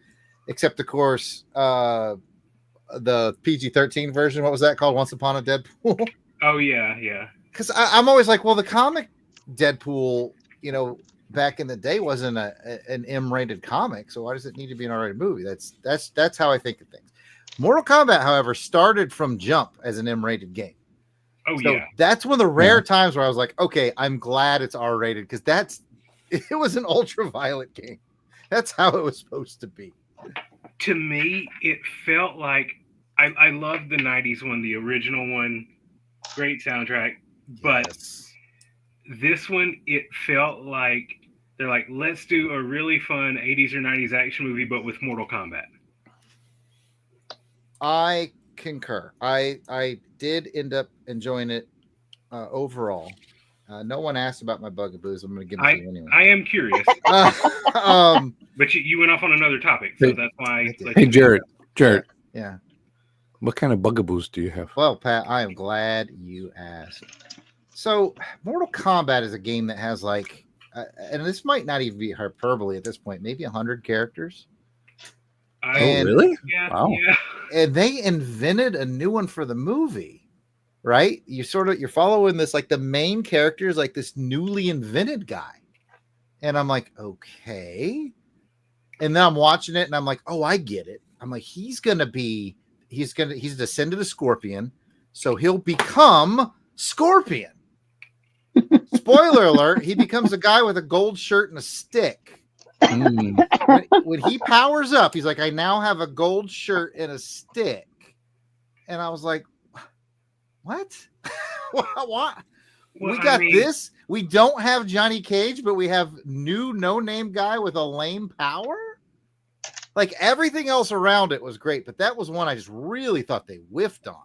except of course the PG-13 version. What was that called? Once Upon a Deadpool. Oh yeah. Because I'm always like, well, the comic Deadpool, back in the day wasn't an M-rated comic, so why does it need to be an R-rated movie? That's how I think of things. Mortal Kombat, however, started from jump as an M-rated game. Oh so yeah. That's one of the rare times where I was like, okay, I'm glad it's R-rated, because it was an ultra-violent game. That's how it was supposed to be. To me, it felt like I loved the 90s one, the original one, great soundtrack, but this one, it felt like they're like, let's do a really fun 80s or 90s action movie, but with Mortal Kombat. I concur. I did end up enjoying it overall. No one asked about my bugaboos. I'm going to give them to you anyway. I am curious. But you went off on another topic, so that's why. Hey, Jared. Yeah. What kind of bugaboos do you have? Well, Pat, I am glad you asked. So, Mortal Kombat is a game that has like, and this might not even be hyperbole at this point, maybe 100 characters. Really? Yeah. Wow. Yeah. And they invented a new one for the movie, right? You're following this, like the main character is like this newly invented guy. And I'm like, okay. And then I'm watching it and I'm like, oh, I get it. I'm like, he's a descendant of Scorpion. So he'll become Scorpion. Spoiler alert, he becomes a guy with a gold shirt and a stick. When he powers up, he's like, I now have a gold shirt and a stick. And I was like, what? What? Well, We got this. We don't have Johnny Cage, but we have new no-name guy with a lame power. Like, everything else around it was great, but that was one I just really thought they whiffed on.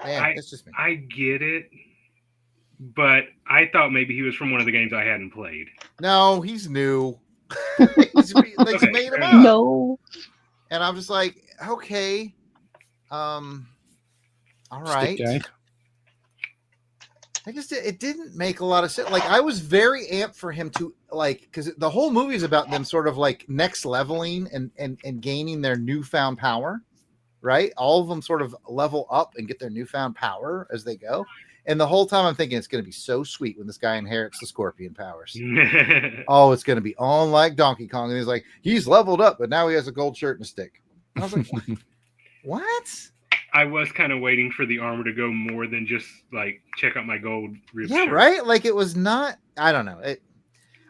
Man, that's just me. I get it, but I thought maybe he was from one of the games I hadn't played. No, he's new. He's made him up. No. And I'm just like, okay. All right. I guess it didn't make a lot of sense. Like, I was very amped for him to, like, because the whole movie is about them sort of like next leveling and gaining their newfound power, right? All of them sort of level up and get their newfound power as they go. And the whole time I'm thinking it's going to be so sweet when this guy inherits the Scorpion powers. Oh, it's going to be on like Donkey Kong. And he's like, he's leveled up, but now he has a gold shirt and a stick. And I was like, what? I was kind of waiting for the armor to go more than just like check out my gold rib shirt. Right? Like, it was not, I don't know.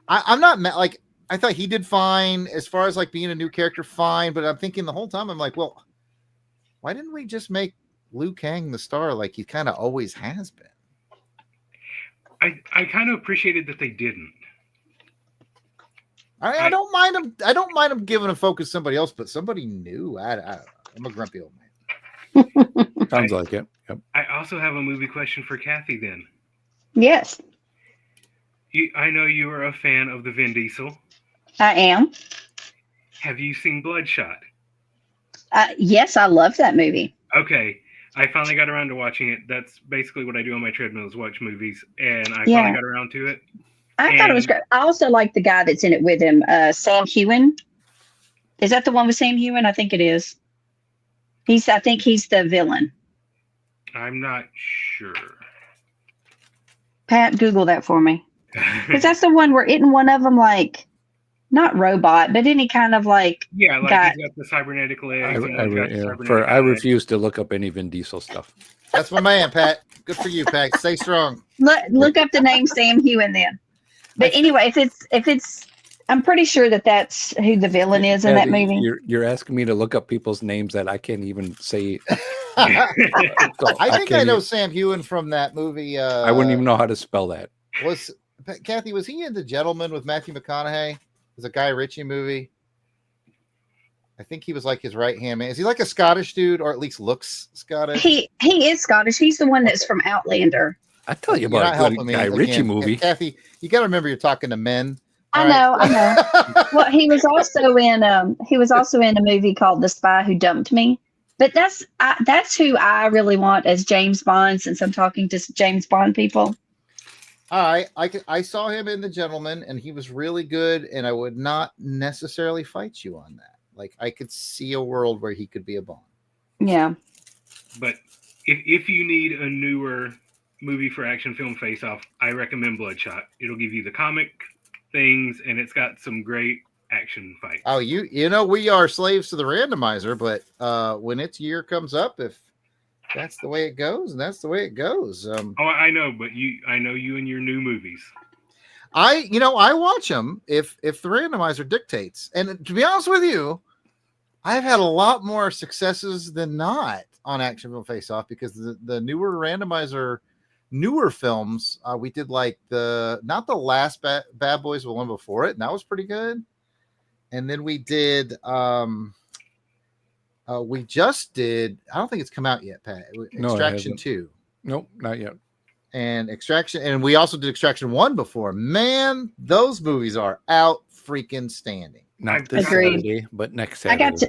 I'm not like, I thought he did fine as far as like being a new character, fine. But I'm thinking the whole time, I'm like, well, why didn't we just make Liu Kang the star like he kind of always has been? I kind of appreciated that they didn't. I don't mind him. I don't mind him giving a focus somebody else, but somebody new. I'm a grumpy old man. Sounds like it. Yep. I also have a movie question for Kathy then. Yes, I know you are a fan of the Vin Diesel. I am. Have you seen Bloodshot? Yes, I love that movie. Okay. I finally got around to watching it. That's basically what I do on my treadmill is watch movies. And I finally got around to it. I thought it was great. I also like the guy that's in it with him, Sam Heughan. Is that the one with Sam Heughan? I think it is. I think he's the villain. I'm not sure. Pat, Google that for me. Because that's the one where isn't one of them like not robot, but any kind of like Yeah, like got- he's got the cybernetic legs. and I, one's got the yeah, cybernetic I eyes. refuse to look up any Vin Diesel stuff. That's my man, Pat. Good for you, Pat. Stay strong. look up the name Sam Hewen then. But anyway, if it's I'm pretty sure that's who the villain is in that Patty, movie. You're asking me to look up people's names that I can't even say. I So think I can't know even- Sam Hewen from that movie. I wouldn't even know how to spell that. Was Kathy? Was he in The Gentleman with Matthew McConaughey? It was a Guy Ritchie movie. I think he was like his right hand man. Is he like a Scottish dude, or at least looks Scottish? He is Scottish. He's the one that's from Outlander. I tell you You're not about a helping good me Guy again. Ritchie movie. Kathy, you got to remember you're talking to men. I know. Well, he was also in a movie called The Spy Who Dumped Me. But that's who I really want as James Bond, since I'm talking to James Bond people. All right, I saw him in The Gentleman, and he was really good. And I would not necessarily fight you on that. Like, I could see a world where he could be a Bond. Yeah. But if you need a newer movie for action film face-off, I recommend Bloodshot. It'll give you the comic things, and it's got some great action fights. Oh, you know we are slaves to the randomizer, but when its year comes up, if that's the way it goes, and that's the way it goes. Oh, I know, but I know you and your new movies. I watch them if the randomizer dictates. And to be honest with you, I've had a lot more successes than not on Action Film Face Off, because the newer randomizer, newer films, we did like not the last Bad Boys, but one before it, and that was pretty good. And then we did we just did, I don't think it's come out yet, Pat. No, Extraction 2. Nope, not yet. And Extraction, and we also did Extraction 1 before. Man, those movies are out freaking standing. Not this Agreed. Saturday, but next Saturday.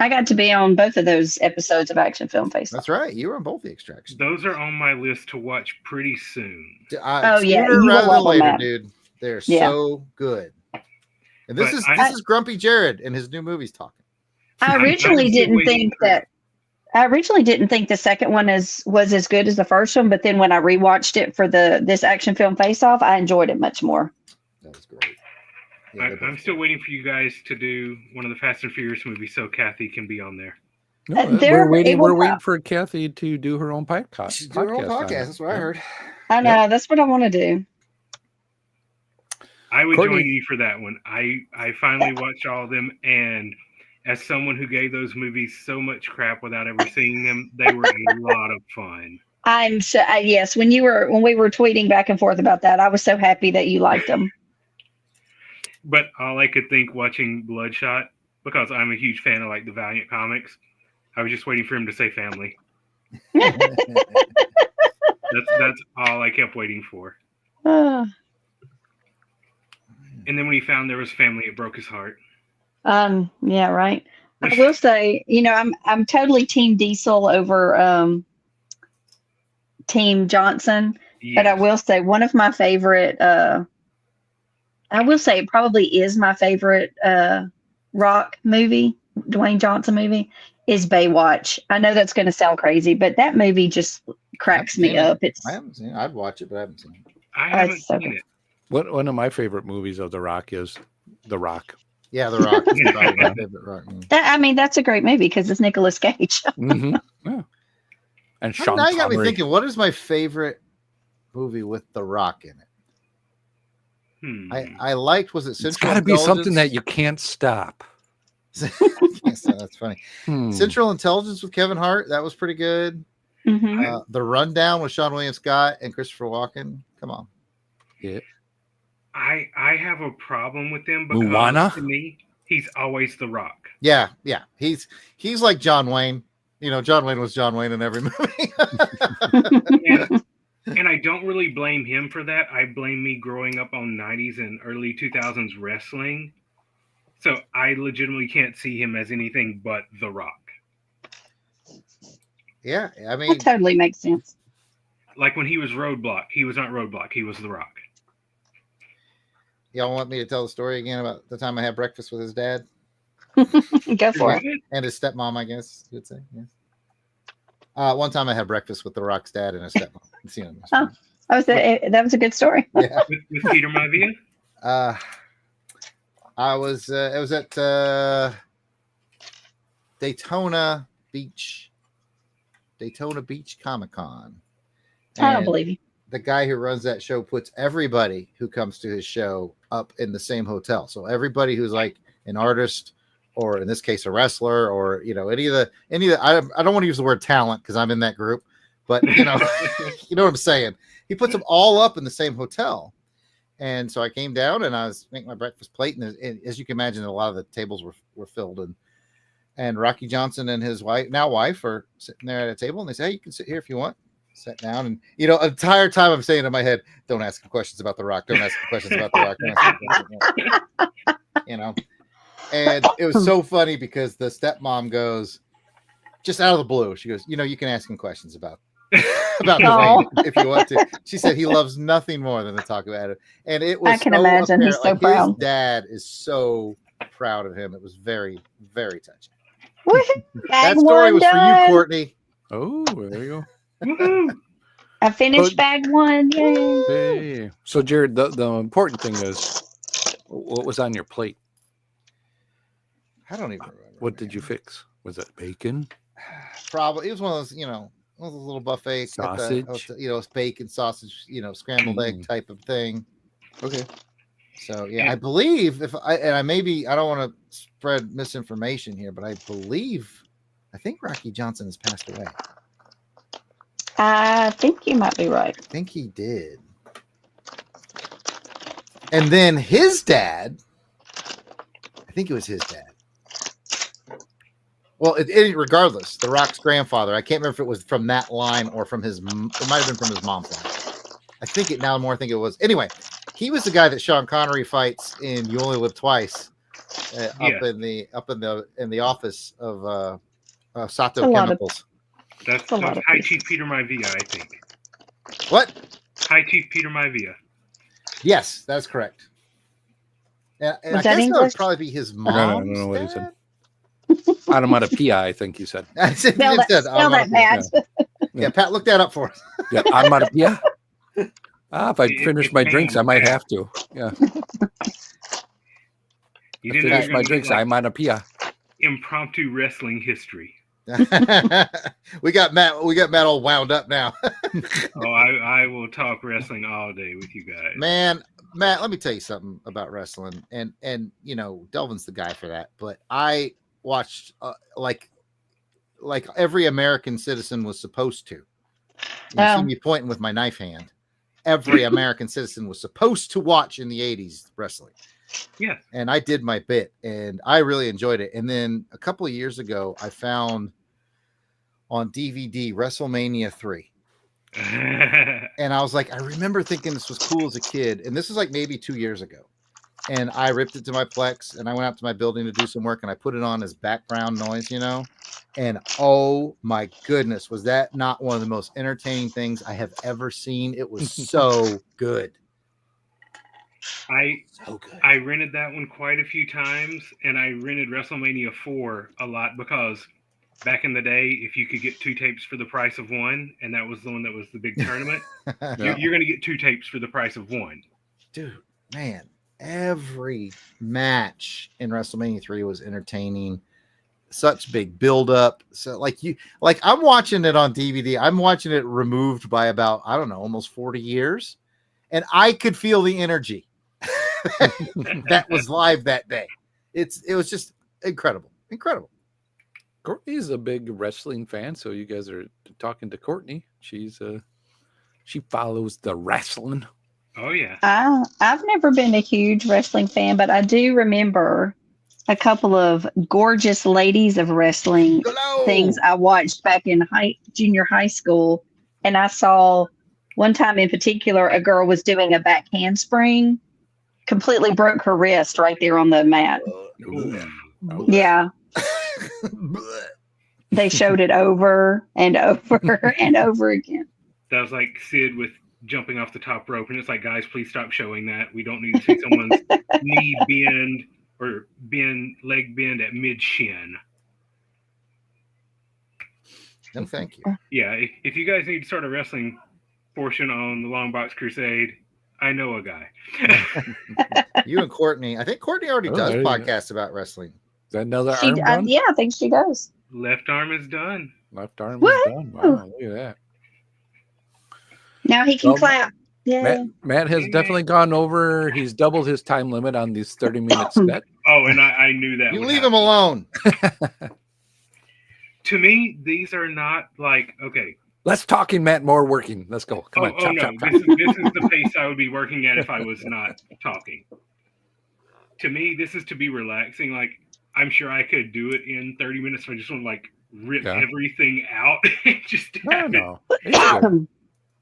I got to be on both of those episodes of Action Film Face Off. That's right. You were on both the Extractions. Those are on my list to watch pretty soon. Oh, yeah, sooner you will rather love than later, them, dude. They're Yeah. so good. And this But is Grumpy Jared and his new movies talking. I I'm originally still didn't waiting think the second one was as good as the first one, but then when I rewatched it for this Action Film Face Off, I enjoyed it much more. That was great. Yeah, they're I'm both still waiting for you guys to do one of the Fast and Furious movies so Kathy can be on there. No, They're we're waiting. able We're to- waiting for Kathy to do her own podcast. She's doing her own on podcast. it. That's what I heard. I know, that's what I want to do. I would Courtney- join you for that one. I finally watched all of them, and as someone who gave those movies so much crap without ever seeing them, they were a lot of fun. I'm so yes. When we were tweeting back and forth about that, I was so happy that you liked them. But all I could think watching Bloodshot, because I'm a huge fan of like the Valiant comics, I was just waiting for him to say family. That's all I kept waiting for. Uh, And then when he found there was family, it broke his heart. yeah, right. I will say, I'm totally Team Diesel over Team Johnson, but I Yes. will say one of my favorite. I will say it probably is my favorite Rock movie, Dwayne Johnson movie, is Baywatch. I know that's going to sound crazy, but that movie just cracks me up. I haven't seen it. I'd watch it, but I haven't seen it. I haven't so seen good. it. One of my favorite movies of The Rock is The Rock. Yeah, The Rock. Is probably my favorite Rock movie. That's a great movie because it's Nicolas Cage. Mm-hmm. Yeah. And Sean Now you got me Connery. thinking, what is my favorite movie with The Rock in it? I liked, was it Central It's got to be something that Intelligence? you can't stop. Yes, that's funny. Central Intelligence with Kevin Hart, that was pretty good. Hmm. The Rundown with Sean William Scott and Christopher Walken. Come on. Yeah. I have a problem with him because Moana? to me, he's always The Rock. Yeah. He's like John Wayne. John Wayne was John Wayne in every movie. And I don't really blame him for that. I blame me growing up on 90s and early 2000s wrestling. So I legitimately can't see him as anything but The Rock. Yeah, I mean, That totally makes sense. Like when he was Roadblock, he was not Roadblock, he was The Rock. y'all want me to tell the story again about the time I had breakfast with his dad Go for it. and his stepmom, I guess you would say. Yes. One time I had breakfast with The Rock's dad and his stepmom. I've seen him. Oh. That was a good story. Yeah. With Peter Maivia? I was it was at Daytona Beach Comic Con. I don't believe you. The guy who runs that show puts everybody who comes to his show up in the same hotel. So everybody who's like an artist, or in this case a wrestler, or any of the I don't want to use the word talent because I'm in that group, but you know what I'm saying. He puts them all up in the same hotel. And so I came down and I was making my breakfast plate, and as you can imagine, a lot of the tables were filled, and Rocky Johnson and his wife are sitting there at a table, and they say, "Hey, you can sit here if you want." Sat down, and the entire time I'm saying in my head, "Don't ask him questions about The Rock. Don't ask him questions about The Rock." And it was so funny because the stepmom just out of the blue, she goes, "You can ask him questions about Dwayne if you want to." She said he loves nothing more than to talk about it, and it was. I can imagine he's so proud. His dad is so proud of him. It was very, very touching. That story was for you, Courtney. Oh, there you go. I finished bag one. Yay. Hey. So, Jared, the important thing is what was on your plate? I don't even remember. What did you fix? Was it bacon? Probably. It was one of those, one of those little buffets. Sausage. It's bacon, sausage, scrambled egg type of thing. Okay. So, yeah, I believe I don't want to spread misinformation here, but I think Rocky Johnson has passed away. I think you might be right. I think he did. And then his dad, I think it was his dad. Well, regardless, The Rock's grandfather, I can't remember if it was from that line or from it might have been from his mom's line. I think it was. Anyway, he was the guy that Sean Connery fights in You Only Live Twice, up in the office of Sato Chemicals. That's High Chief Peter Maivia, I think. What? High Chief Peter Maivia. Yes, that's correct. And I guess that would probably be his mom. I don't know what he said. Onomatopoeia, I think you said. Spell that, Pat. Yeah, Pat, look that up for us. Yeah, onomatopoeia. If I finish my drinks, I might have to. Yeah. You didn't finish my drinks. I'm onomatopoeia. Impromptu wrestling history. we got Matt all wound up now. I will talk wrestling all day with you guys. Man, Matt, let me tell you something about wrestling, and Delvin's the guy for that. But I watched like every American citizen was supposed to. You see me pointing with my knife hand. Every American citizen was supposed to watch in the 80s wrestling. Yeah. And I did my bit, and I really enjoyed it. And then a couple of years ago, I found on DVD WrestleMania 3. And I was like, I remember thinking this was cool as a kid. And this is like maybe 2 years ago. And I ripped it to my Plex, and I went out to my building to do some work, and I put it on as background noise, And oh my goodness, was that not one of the most entertaining things I have ever seen? It was so good. I rented that one quite a few times, and I rented WrestleMania 4 a lot because back in the day, if you could get 2 tapes for the price of one, and that was the one that was the big tournament, you're going to get 2 tapes for the price of one. Dude, man, every match in WrestleMania 3 was entertaining. Such big buildup. So I'm watching it on DVD. I'm watching it removed by about, I don't know, almost 40 years. And I could feel the energy that was live that day. It was just incredible. Courtney's a big wrestling fan, so you guys are talking to Courtney. She follows the wrestling. Oh yeah. I've never been a huge wrestling fan, but I do remember a couple of gorgeous ladies of wrestling things I watched back in junior high school, and I saw one time in particular a girl was doing a back handspring, completely broke her wrist right there on the mat. Yeah. They showed it over and over and over again. That was like Sid with jumping off the top rope, and it's like, guys, please stop showing that. We don't need to see someone's knee bend or leg bend at mid shin. No, thank you. Yeah, if you guys need to start a wrestling portion on the Longbox Crusade. I know a guy. You and Courtney. I think Courtney already does there you go. podcasts about wrestling. Is that another She, arm done? yeah, I think she does. Left arm is done. Left arm Woo! is done. Wow, look at that. Now he can Well, clap. Yeah. Matt has definitely gone over. He's doubled his time limit on these 30-minute set. Oh, and I knew that. You would leave happen. him alone. To me, these are not like, okay. Less talking, Matt, more working. Let's go. Come on. Oh, Chop, no. chop, chop. This is the pace I would be working at if I was not talking. To me, this is to be relaxing. Like, I'm sure I could do it in 30 minutes. So I just want to like rip everything out and just have it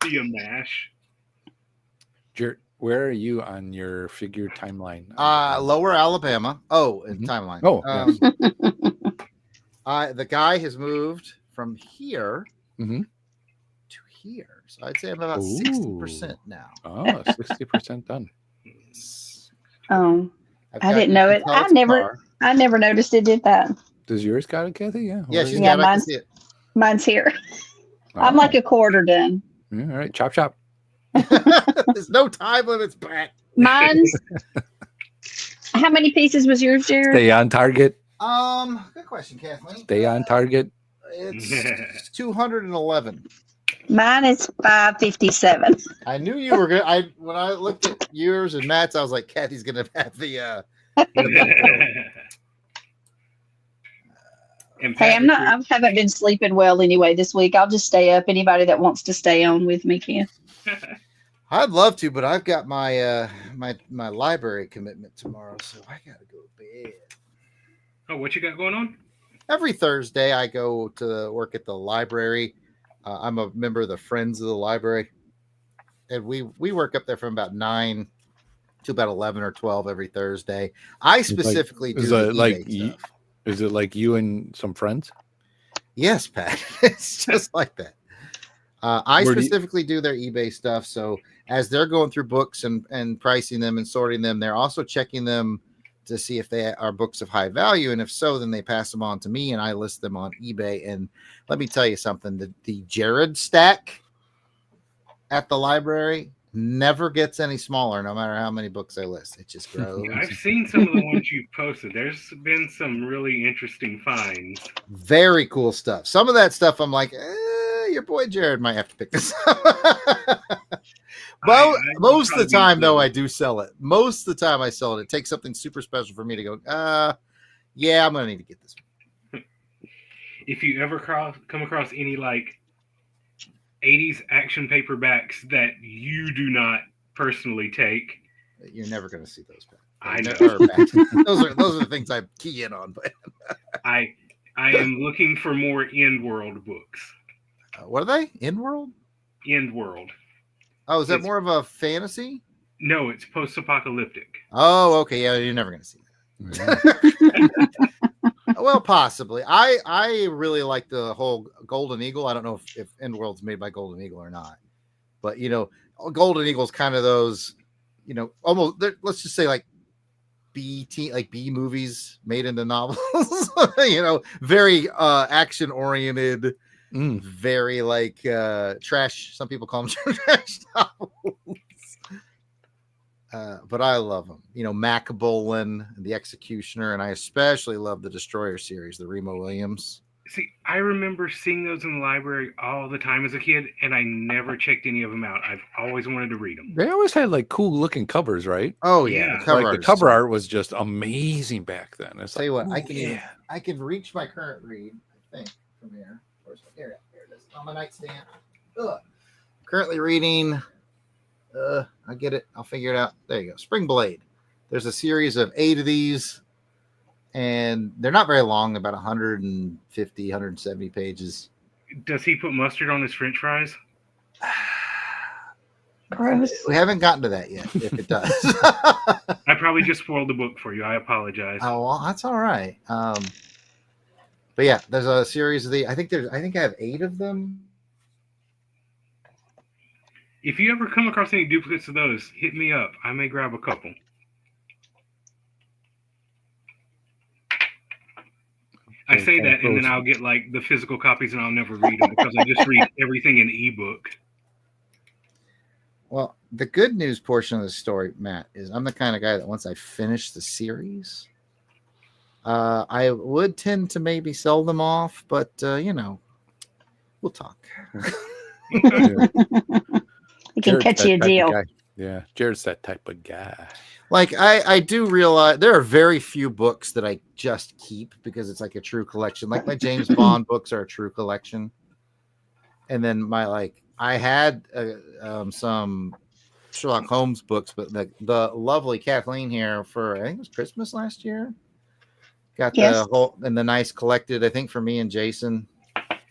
be a mash. Where are you on your figure timeline? Lower Alabama. Oh, timeline. Oh, the guy has moved from here to here. So I'd say I'm about 60% now. Oh, 60% done. Oh, I didn't know it. I never noticed it did that. Does yours got it, Kathy? Yeah. Yeah, she's got it. I can see it. Mine's here. I'm like a quarter done. All right, chop, chop. There's no time limits, Pat. Mine's. How many pieces was yours, Jared? Stay on target. Good question, Kathleen. Stay on target. It's 211. Mine is 557. I knew you were gonna. When I looked at yours and Matt's, I was like, Kathy's gonna have the. Hey, I haven't been sleeping well anyway this week. I'll just stay up. Anybody that wants to stay on with me can. I'd love to, but I've got my my library commitment tomorrow, so I gotta go to bed. Oh, what you got going on? Every Thursday, I go to work at the library. I'm a member of the Friends of the Library, and we work up there from about 9 to about 11 or 12 every Thursday. I specifically do the eBay stuff. Is it like you and some friends? Yes, Pat. It's just like that. I specifically do their eBay stuff. So as they're going through books and pricing them and sorting them, they're also checking them to see if they are books of high value. And if so, then they pass them on to me and I list them on eBay. And let me tell you something, the Jared stack at the library never gets any smaller, no matter how many books I list. It just grows. I've seen some of the ones you've posted. There's been some really interesting finds. Very cool stuff. Some of that stuff, I'm like, your boy Jared might have to pick this up. Most of the time, though, I do sell it. Most of the time, I sell it. It takes something super special for me to go, yeah, I'm going to need to get this one. If you ever come across any, like, 80s action paperbacks that you do not personally take, you're never going to see those back. I know. Those are the things I key in on. But I am looking for more End World books. What are they? End World? End World. Oh, is that more of a fantasy? No, it's post-apocalyptic. Oh, okay. Yeah, you're never going to see that. Well, possibly. I really like the whole Golden Eagle. I don't know if End World's made by Golden Eagle or not, but Golden Eagle's kind of those, almost. Let's just say like B movies made into novels. Very action oriented, very like trash. Some people call them trash novels. But I love them. Mac Bolan, The Executioner, and I especially love the Destroyer series, the Remo Williams. See, I remember seeing those in the library all the time as a kid, and I never checked any of them out. I've always wanted to read them. They always had like cool looking covers, right? Oh yeah, the cover art was just amazing back then. It's tell you what, I can reach my current read. I think from here. Here it is on my nightstand. Ugh. Currently reading. I get it. I'll figure it out. There you go. Spring Blade. There's a series of 8 of these, and they're not very long, about 150, 170 pages. Does he put mustard on his French fries? Gross. We haven't gotten to that yet, if it does. I probably just spoiled the book for you. I apologize. Oh, well, that's all right. But yeah, there's a series of I think I have 8 of them. If you ever come across any duplicates of those, hit me up. I may grab a couple. I say that, and then I'll get like the physical copies, and I'll never read them because I just read everything in ebook. The good news portion of the story, Matt, is I'm the kind of guy that once I finish the series, I would tend to maybe sell them off, but we'll talk. You can catch you a that type of deal. guy. Yeah, Jared's that type of guy. Like I do realize there are very few books that I just keep because it's like a true collection. Like my James Bond books are a true collection, and then I had some Sherlock Holmes books, but the lovely Kathleen here for I think it was Christmas last year got the whole and the nice collected. I think for me and Jason.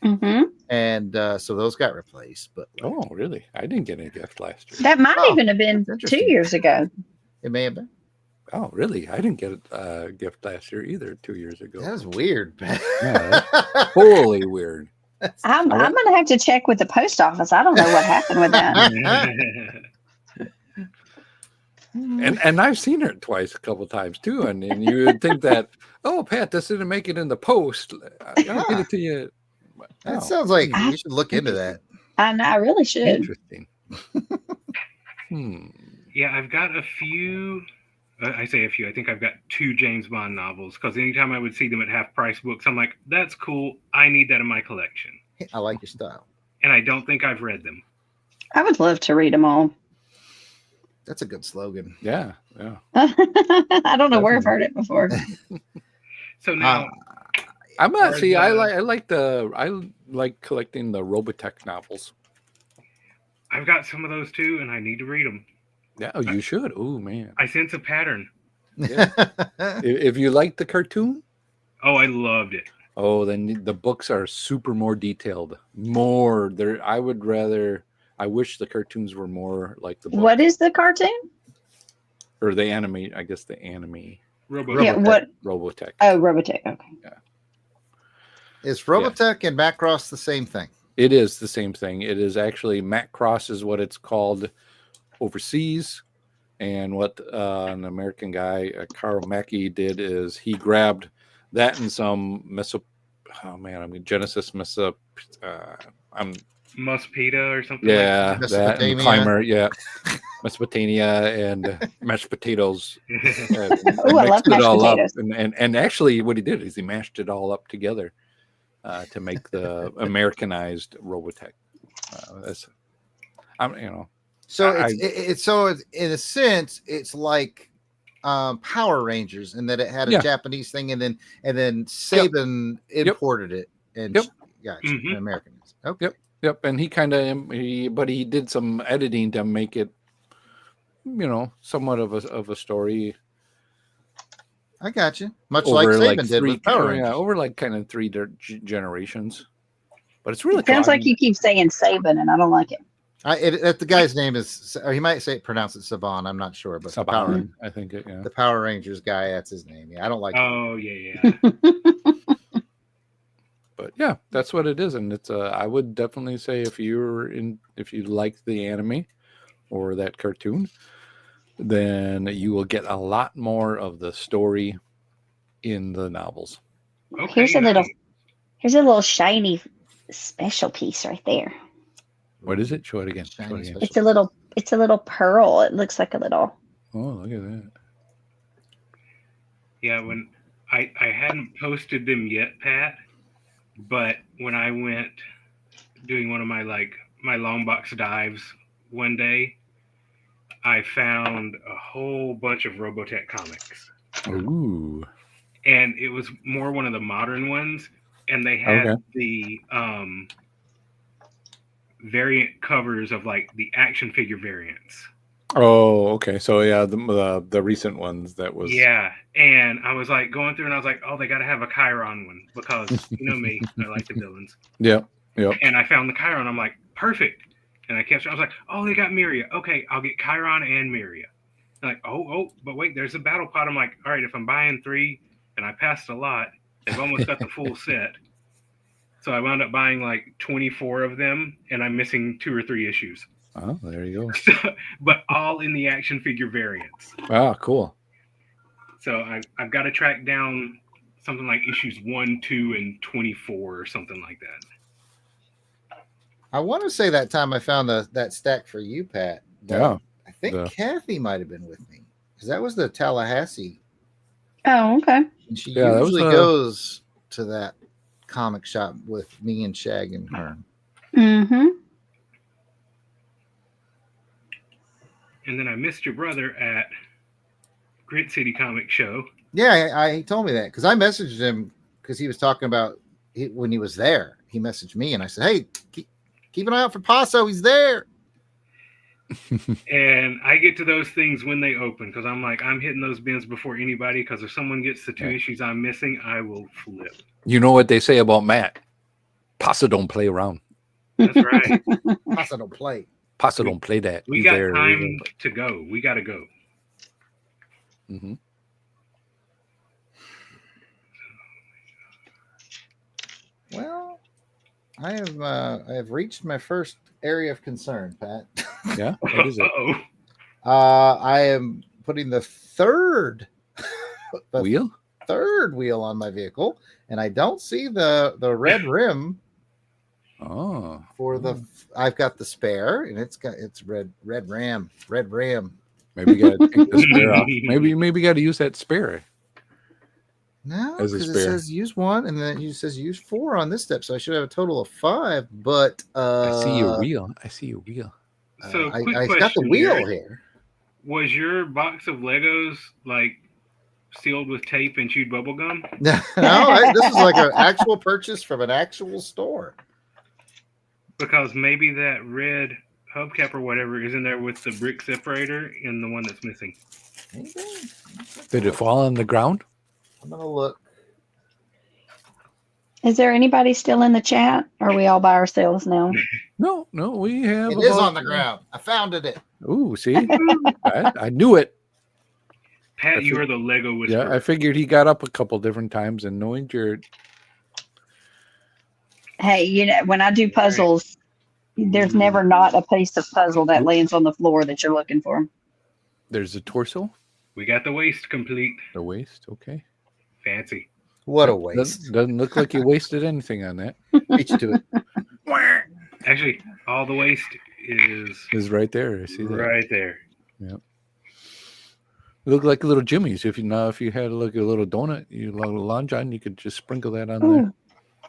Mm-hmm. And so those got replaced. But Oh, really? I didn't get any gift last year. That might even have been 2 years ago. It may have been. Oh, really? I didn't get a gift last year either. 2 years ago. That was weird. Yeah, that's totally weird. I'm going to have to check with the post office. I don't know what happened with that. And I've seen her twice, a couple times too. And you would think that, oh, Pat, this didn't make it in the post. I'll get it to you. That sounds like you should look into that. I know, I really should. Interesting. Yeah, I've got a few. I say a few. I think I've got 2 James Bond novels because anytime I would see them at half price books, I'm like, that's cool. I need that in my collection. I like your style. And I don't think I've read them. I would love to read them all. That's a good slogan. Yeah. I don't know where I've heard it before. So now I'm not see. I like collecting the Robotech novels. I've got some of those too, and I need to read them. Yeah, you should. Oh man, I sense a pattern. Yeah. If you like the cartoon, oh, I loved it. Oh, then the books are super more detailed. More there. I wish the cartoons were more like the book. What is the cartoon? Or the anime? I guess the anime. Robotech. Yeah, what? Robotech. Oh, Robotech. Okay. Yeah. Is Robotech and Macross the same thing? It is the same thing. It is actually Macross is what it's called overseas, and what an American guy, Carl Mackey, did is he grabbed that and some Genesis Muspeta or something. Yeah, like that and Climber. Yeah, Mesopotamia and mashed potatoes. And Ooh, I love mashed potatoes. And actually, what he did is he mashed it all up together to make the Americanized Robotech. So it's in a sense it's like Power Rangers in that it had a Japanese thing and then Saban imported it and got Americanized. Okay. Yep. And he did some editing to make it, somewhat of a story. I got you. Much like Saban did with Power Rangers. Yeah, over like kind of 3 generations. But it's really It sounds like you keep saying Saban, and I don't like it. The guy's name is, or he might pronounce it Saban. I'm not sure, but Saban, I think it. Yeah, the Power Rangers guy. That's his name. Yeah, I don't like. Oh yeah. But yeah, that's what it is, and it's. I would definitely say if you like the anime or that cartoon, then you will get a lot more of the story in the novels. Okay, here's a little shiny special piece right there. What is it? Show it again. It's a little pearl. It looks like a little. Oh, look at that. Yeah, when I hadn't posted them yet, Pat, but when I went doing one of my Longbox dives one day, I found a whole bunch of Robotech comics. Ooh. And it was more one of the modern ones, and they had the variant covers of like the action figure variants. Oh, okay. So yeah, the recent ones that was. Yeah, and I was like going through, and I was like, oh, they got to have a Chiron one because you know me, I like the villains. Yep. And I found the Chiron. I'm like, perfect. And I was like, oh, they got Miria. Okay, I'll get Chiron and Miria. I'm like, oh, but wait, there's a battle pod. I'm like, all right, if I'm buying 3 and I passed a lot, they've almost got the full set. So I wound up buying like 24 of them, and I'm missing 2 or 3 issues. Oh, there you go. But all in the action figure variants. Oh, cool. So I've got to track down something like issues 1, 2, and 24 or something like that. I want to say that time I found that stack for you, Pat. Yeah. think Kathy might have been with me because that was the Tallahassee. Oh, okay. And she Yeah, that was usually goes to that comic shop with me and Shag and her. Mm-hmm. And then I missed your brother at Grit City Comic Show. Yeah, he told me that because I messaged him because he was talking about when he was there. He messaged me and I said, "Hey, keep an eye out for Paso. He's there." And I get to those things when they open because I'm like, I'm hitting those bins before anybody because if someone gets the 2 issues I'm missing, I will flip. You know what they say about Matt? Pasa don't play around. That's right. Paso don't play. Pasa don't play that. We got time to go. We got to go. Mm-hmm. Well, I have reached my first area of concern, Pat. Yeah, what is it? I am putting the third Wheel on my vehicle, and I don't see the red rim. Oh, for the I've got the spare, and it's red ram. Maybe you got to take the spare off. Maybe got to use that spare. No, As a because it spare. says use 1, and then it says use 4 on this step, so I should have a total of 5. But I see your wheel. So, I quick got the question wheel here. Was your box of Legos like sealed with tape and chewed bubble gum? No, this is like an actual purchase from an actual store. Because maybe that red hubcap or whatever is in there with the brick separator and the one that's missing. Maybe. Did it fall on the ground? I'm gonna look. Is there anybody still in the chat? Or are we all by ourselves now? No, we have. It is on the ground. I found it. Ooh, see, I knew it. Pat, you are the Lego whisperer. Yeah, I figured he got up a couple different times, and knowing Jared. Hey, when I do puzzles, there's never not a piece of puzzle that lands on the floor that you're looking for. There's the torso. We got the waist complete. The waist, okay. Fancy. What a waste. Doesn't look like you wasted anything on that. Reach to it. Actually, all the waist is right there. I see that. Right there. Yeah. Look like little Jimmy's. If you had like a little donut, you lunge on, you could just sprinkle that on there.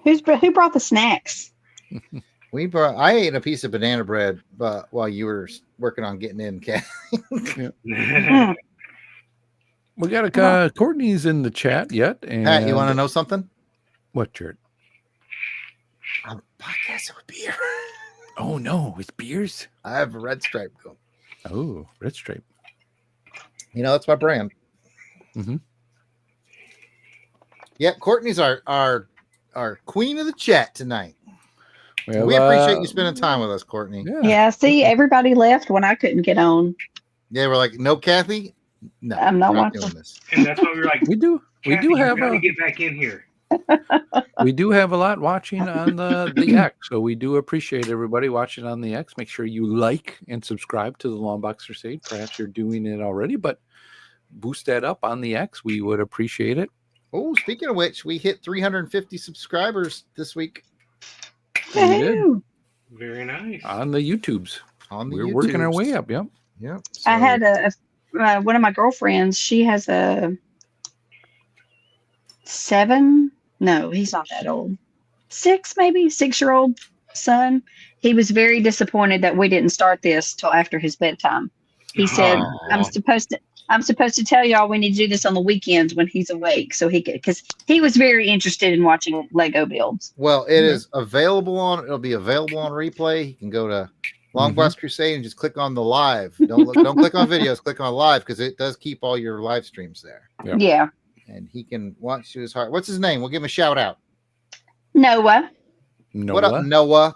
Who brought the snacks? I ate a piece of banana bread while you were working on getting in, Kat. We got Courtney's in the chat yet. And Pat, you want to know something? What, Jared? I'm podcasting with beer. Oh no, it's beers. I have a red stripe going. Oh, red stripe. That's my brand. Mm-hmm. Yep, Courtney's our queen of the chat tonight. Well, we appreciate you spending time with us, Courtney. Yeah, see, everybody left when I couldn't get on. Yeah, we're like, no, Kathy. No, I'm not watching. Doing this. And that's why we were like, we do have to get back in here. We do have a lot watching on the X, so we do appreciate everybody watching on the X. Make sure you like and subscribe to the Longbox Crusade. Perhaps you're doing it already, but boost that up on the X. We would appreciate it. Oh, speaking of which, we hit 350 subscribers this week. We did. Very nice. On the YouTubes. We're working our way up. Yep. Yep. So. I had one of my girlfriends. She has a 7. No, he's not that old. 6-year-old son. He was very disappointed that we didn't start this till after his bedtime. He said, I'm supposed to tell y'all we need to do this on the weekends when he's awake, so because he was very interested in watching Lego builds. Well, it is available it'll be available on replay. You can go to Longbox Crusade and just click on the live. Don't click on videos, click on live because it does keep all your live streams there. Yep. Yeah. And he can watch to his heart. What's his name? We'll give him a shout out. Noah. What up, Noah?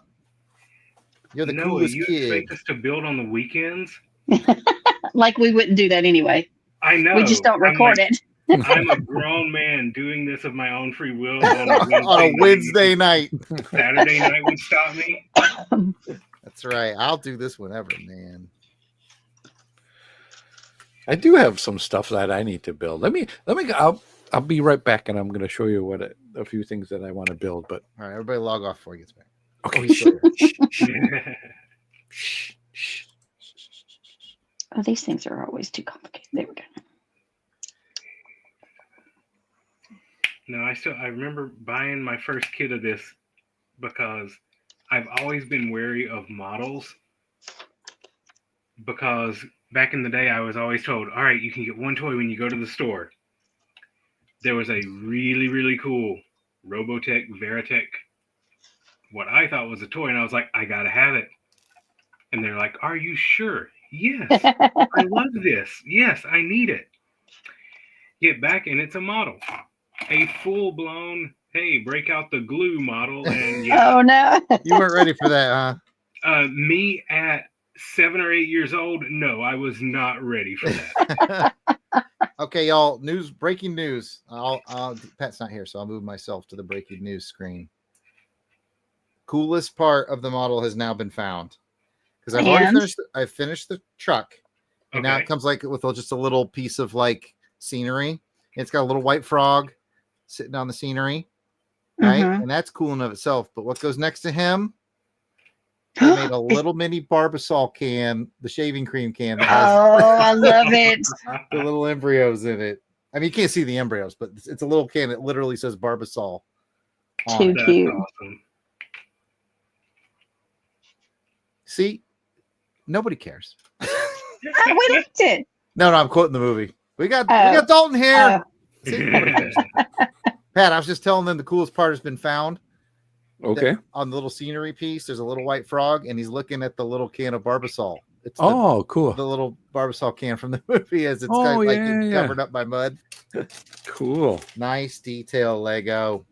You're the coolest you kid. expect us to build on the weekends? Like we wouldn't do that anyway. I know. We just don't record it. I'm a grown man doing this of my own free will on a Wednesday night. Saturday night would stop me. That's right. I'll do this whenever, man. I do have some stuff that I need to build. I'll be right back, and I'm going to show you a few things that I want to build. But all right, everybody, log off before he gets back. Okay. Oh, these things are always too complicated. There we go. No, I remember buying my first kit of this because I've always been wary of models, because back in the day I was always told, all right, you can get one toy when you go to the store. There was a really, really cool Robotech Veritech, what I thought was a toy, and I was like, I gotta have it. And they're like, are you sure? Yes, I love this. Yes, I need it. Get back and it's a model. A full-blown, hey, break out the glue model. And yeah. Oh, no. You weren't ready for that, Me at 7 or 8 years old, no, I was not ready for that. huh? Okay, y'all. Breaking news. Pat's not here, so I'll move myself to the breaking news screen. Coolest part of the model has now been found, because I've already finished. I finished the truck, and now it comes like with just a little piece of like scenery. It's got a little white frog sitting on the scenery, right? And that's cool in of itself. But what goes next to him? They made a little mini Barbasol can, the shaving cream can. That has I love it. the little embryos in it. I mean, you can't see the embryos, but it's a little can that literally says Barbasol. Too cute. Awesome. See, nobody cares. We liked it. No, I'm quoting the movie. We got Dalton here. See, nobody cares. Pat, I was just telling them the coolest part has been found. Okay. On the little scenery piece, there's a little white frog, and he's looking at the little can of Barbasol. It's cool. The little Barbasol can from the movie, as it's covered up by mud. Cool. Nice detail, Lego.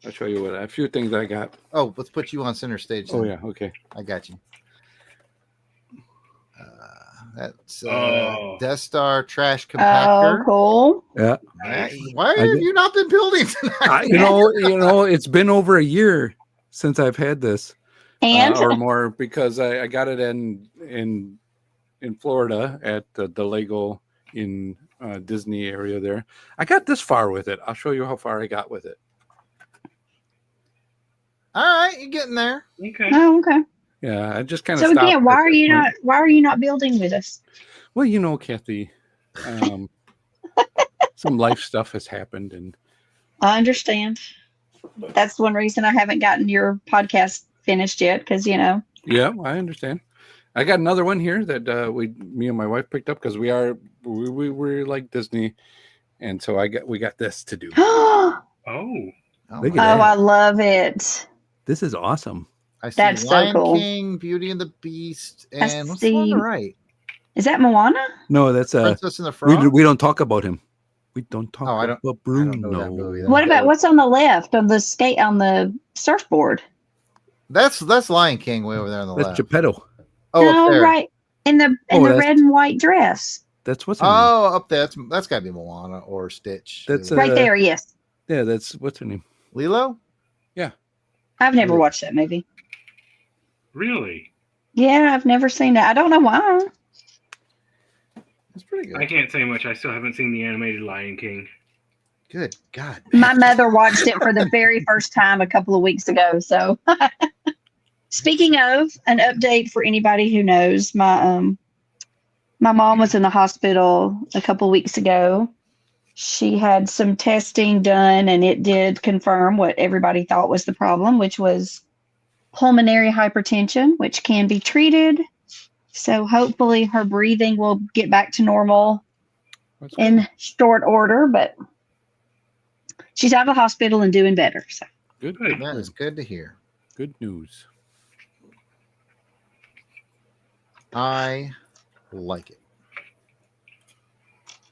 I'll show you a few things I got. Oh, let's put you on center stage. Oh, then. yeah. Okay. I got you. That's Death Star trash compactor. Oh, cool. Yeah. Why have you not been building tonight? It's been over a year since I've had this, And or more, because I got it in Florida at the Lego in Disney area there. I got this far with it. I'll show you how far I got with it. All right, you're getting there. Okay. Oh, okay. Yeah, I just kind of. So again, why are you not building with us? Well, Kathy, some life stuff has happened, and I understand. That's one reason I haven't gotten your podcast finished yet, because Yeah, I understand. I got another one here that me and my wife picked up, because we were like Disney, and so we got this to do. Oh, Look at that. I love it. This is awesome. I see That's Lion so cool. King, Beauty and the Beast, and what's the see. one on the right? Is that Moana? No, that's Princess and the Frog. we don't talk about him. We don't talk I don't about Bruno. I don't know that movie. What about what's on the left on the surfboard? That's Lion King way over there on the That's left. Geppetto. Oh, up No, there. right in the red and white dress. That's what's up there. That's got to be Moana or Stitch. That's Right there, yes. Yeah, that's what's her name. Lilo. I've never watched that movie. really? Yeah, I've never seen that. I don't know why. That's pretty good. I can't say much. I still haven't seen the animated Lion King. Good God. My mother watched it for the very first time a couple of weeks ago. So, speaking of an update for anybody who knows, my mom was in the hospital a couple of weeks ago. She had some testing done, and it did confirm what everybody thought was the problem, which was pulmonary hypertension, which can be treated. So hopefully her breathing will get back to normal in short order, but she's out of the hospital and doing better. So Good. That is good to hear. Good news. I like it.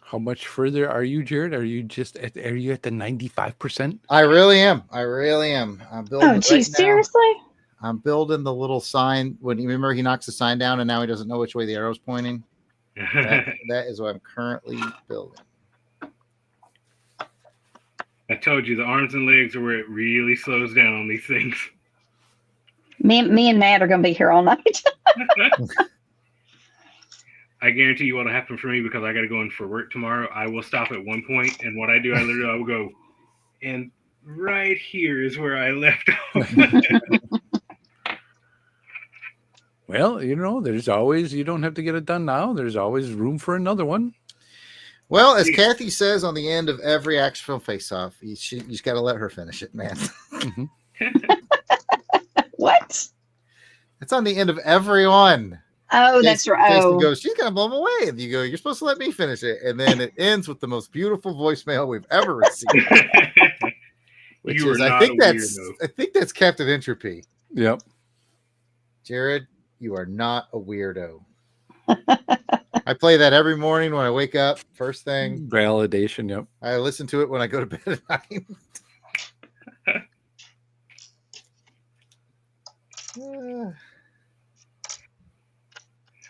How much further are you, Jared? Are you at the 95%? I really am. I'm building. oh, geez, seriously? I'm building the little sign. When you remember, he knocks the sign down, and now he doesn't know which way the arrow's pointing. That is what I'm currently building. I told you the arms and legs are where it really slows down on these things. Me and Matt are going to be here all night. I guarantee you what'll happen for me, because I got to go in for work tomorrow. I will stop at one point, and what I do, I will go, and right here is where I left off. Well, there's always, you don't have to get it done now. There's always room for another one. Well, as Kathy says on the end of every actual face-off, you just got to let her finish it, man. Mm-hmm. What? It's on the end of every one. Oh, that's right. Jason Oh, goes, she's going to blow them away. And you go, you're supposed to let me finish it. And then it ends with the most beautiful voicemail we've ever received. Which You is, are I not think a that's weirdo. I think that's Captain Entropy. Yep. Jared, you are not a weirdo. I play that every morning when I wake up, first thing. Validation. Yep. I listen to it when I go to bed at night.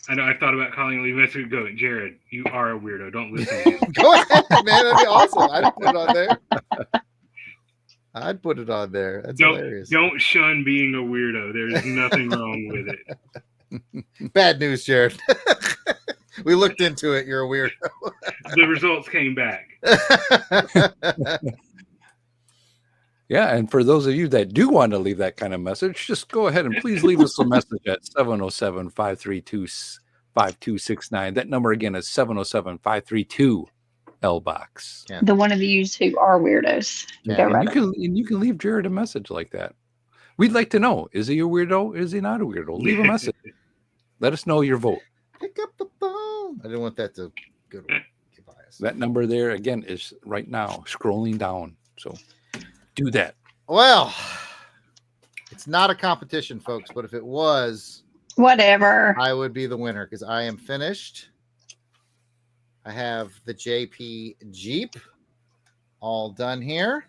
I know. I thought about calling Lee Messer and go, Jared, you are a weirdo. Don't listen to him. Go ahead, man. That'd be awesome. I'd put it on there. I'd put it on there. That's hilarious. Don't shun being a weirdo. There's nothing wrong with it. Bad news, Jared. We looked into it. You're a weirdo. The results came back. Yeah, and for those of you that do want to leave that kind of message, just go ahead and please leave us a message at 707-532-5269. That number again is 707-532-LBOX. Yeah. the one of you who are weirdos. Yeah, Go and right ahead. You can leave Jared a message like that. We'd like to know, is he a weirdo? Is he not a weirdo? Leave a message. Let us know your vote. Pick up the phone. I didn't want that to get biased. That number there again is right now scrolling down. So do that. Well, it's not a competition, folks, but if it was, Whatever. I would be the winner because I am finished. I have the JP Jeep all done here.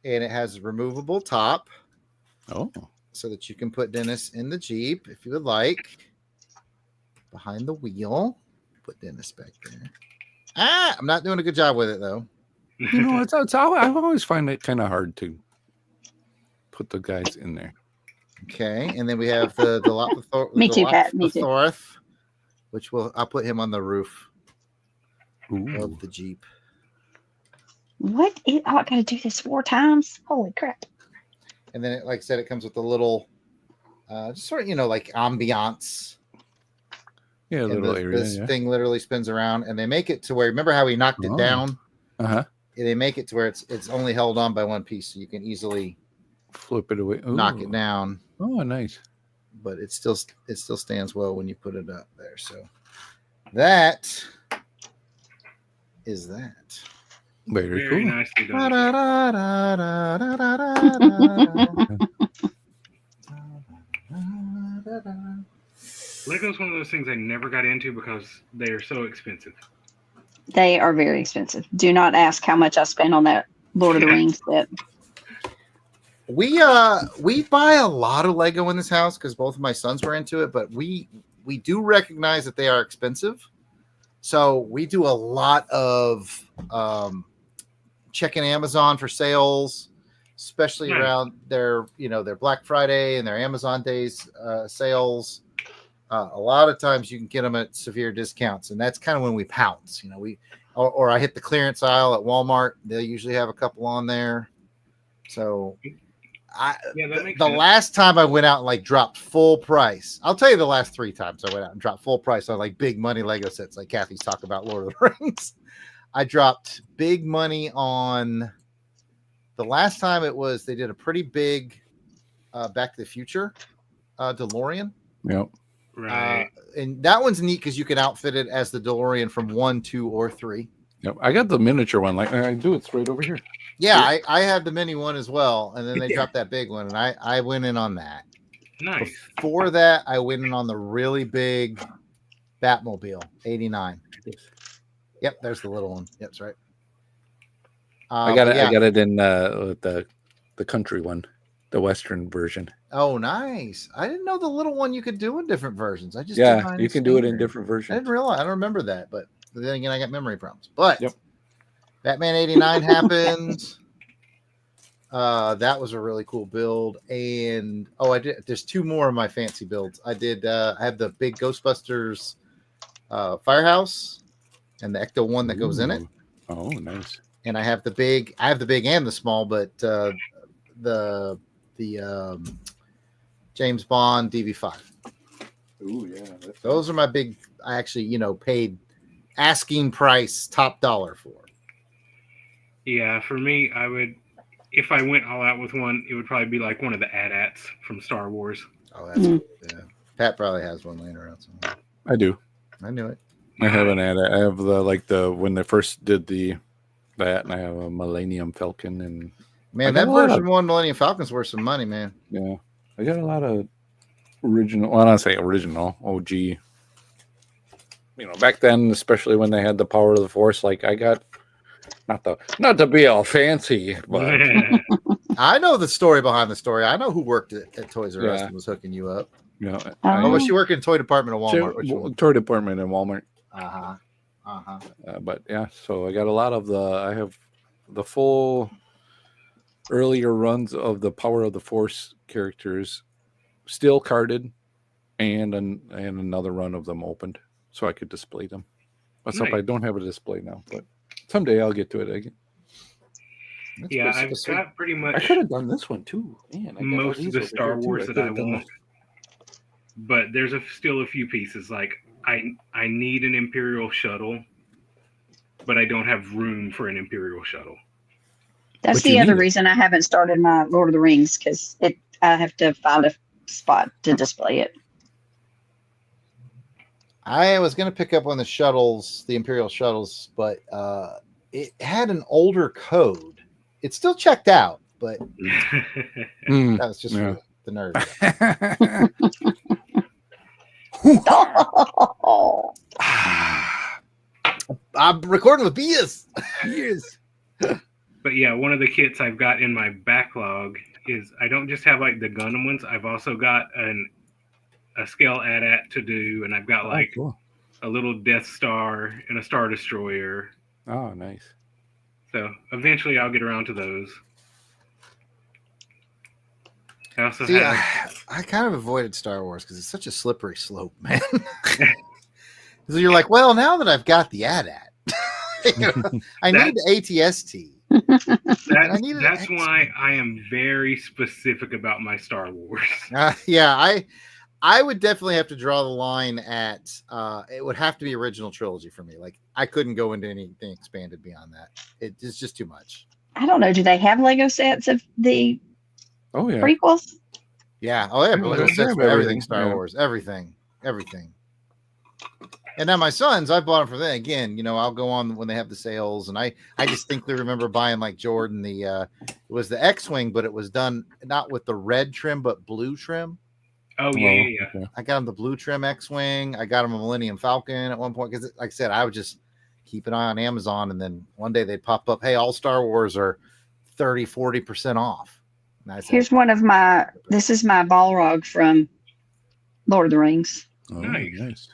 And it has a removable top Oh, so that you can put Dennis in the Jeep if you would like. Behind the wheel. Put Dennis back there. I'm not doing a good job with it, though. I always find it kind of hard to put the guys in there. Okay, and then we have the Me too, Pat. Me too. Dilophosaurus, which I'll put him on the roof Ooh. of the Jeep. What? I got to do this 4 times? Holy crap. And then, like I said, it comes with a little, just sort of, like ambiance. Yeah, a And little area. this Yeah. thing literally spins around, and they make it to where, remember how we knocked it Oh. down? Uh-huh. They make it to where it's only held on by one piece, so you can easily Flip it away. knock Ooh. it down. Oh, nice. But it still stands well when you put it up there. So that is that. Very Very cool. nicely done. Lego's one of those things I never got into because they are so expensive. They are very expensive. Do not ask how much I spent on that Lord of the Rings set. We buy a lot of Lego in this house because both of my sons were into it, but we do recognize that they are expensive. So we do a lot of checking Amazon for sales, especially Nice. around their Black Friday and their Amazon days sales. A lot of times you can get them at severe discounts, and that's kind of when we pounce. Or I hit the clearance aisle at Walmart. They usually have a couple on there. So That makes the sense. last time I went out and dropped full price, I'll tell you the last 3 times I went out and dropped full price on big money Lego sets, like Kathy's talking about Lord of the Rings. I dropped big money on the last time they did a pretty big Back to the Future DeLorean. Yep. Right. And that one's neat because you can outfit it as the DeLorean from 1, 2, or 3. Yep. I got the miniature one. I do. It's right over here. Yeah, I have the mini one as well. And then they Yeah. dropped that big one, and I went in on that. Nice. Before that, I went in on the really big Batmobile, 89. Yep, there's the little one. Yep, that's right. I got it. Yeah. I got it in the country one, the Western version. Oh, nice. I didn't know the little one you could do in different versions. I just did mine You can do it in standard. different I versions. didn't realize. I don't remember that, but then again, I got memory problems. But Yep. Batman 89 happened. That was a really cool build. And I did. There's 2 more of my fancy builds. I did. I have the big Ghostbusters firehouse and the Ecto one that goes in it. Oh, nice. And I have the big. I have the big and the small, but the James Bond DV5. Ooh, yeah. Those are my big. I actually, paid asking price, top dollar for. Yeah, for me, I would, if I went all out with one, it would probably be like one of the AT-ATs from Star Wars. Oh, that's cool. Yeah. Pat probably has one laying around somewhere. I do. I knew it. I have an ad. I have when they first did that, and I have a Millennium Falcon, and Man, that version 1 Millennium Falcon's worth some money, man. Yeah, I got a lot of original. Well, I don't say original, OG. Back then, especially when they had the power of the Force, like I got not to be all fancy, but I know the story behind the story. I know who worked at Toys R Us and was hooking you up. Was she working in the toy department of Walmart? Toy department in Walmart. Uh-huh. But yeah, so I got a lot of I have the full earlier runs of the Power of the Force characters still carded, and another run of them opened, so I could display them. Except I don't have a display now, but someday I'll get to it again. Yeah, I've got pretty much. I could have done this one too. Man, most of the Star Wars that I want, but there's still a few pieces. Like I need an Imperial shuttle, but I don't have room for an Imperial shuttle. That's the other reason I haven't started my Lord of the Rings, because I have to find a spot to display it. I was going to pick up one of the shuttles, the Imperial shuttles, but it had an older code. It still checked out, but that was just for the nerd. I'm recording with BS. Yes. But yeah, one of the kits I've got in my backlog is I don't just have like the Gundam ones. I've also got a scale AT-AT to do, and I've got a little Death Star and a Star Destroyer. Oh, nice. So eventually I'll get around to those. I also I kind of avoided Star Wars because it's such a slippery slope, man. So you're like, well, now that I've got the AT-AT, I need the ATST. That's why I am very specific about my Star Wars. I would definitely have to draw the line at it would have to be original trilogy for me. Like I couldn't go into anything expanded beyond that. It's just too much. I don't know. Do they have Lego sets of the prequels? Yeah. Oh yeah. Lego sets for everything Star Wars. Everything. And now my sons, I bought them for them again. I'll go on when they have the sales, and I distinctly remember buying like Jordan it was the X-wing, but it was done not with the red trim but blue trim. Oh yeah. Okay. I got him the blue trim X-wing. I got him a Millennium Falcon at one point because, like I said, I would just keep an eye on Amazon, and then one day they'd pop up, hey, all Star Wars are 30-40% off. And I said, this is my Balrog from Lord of the Rings. Oh, nice.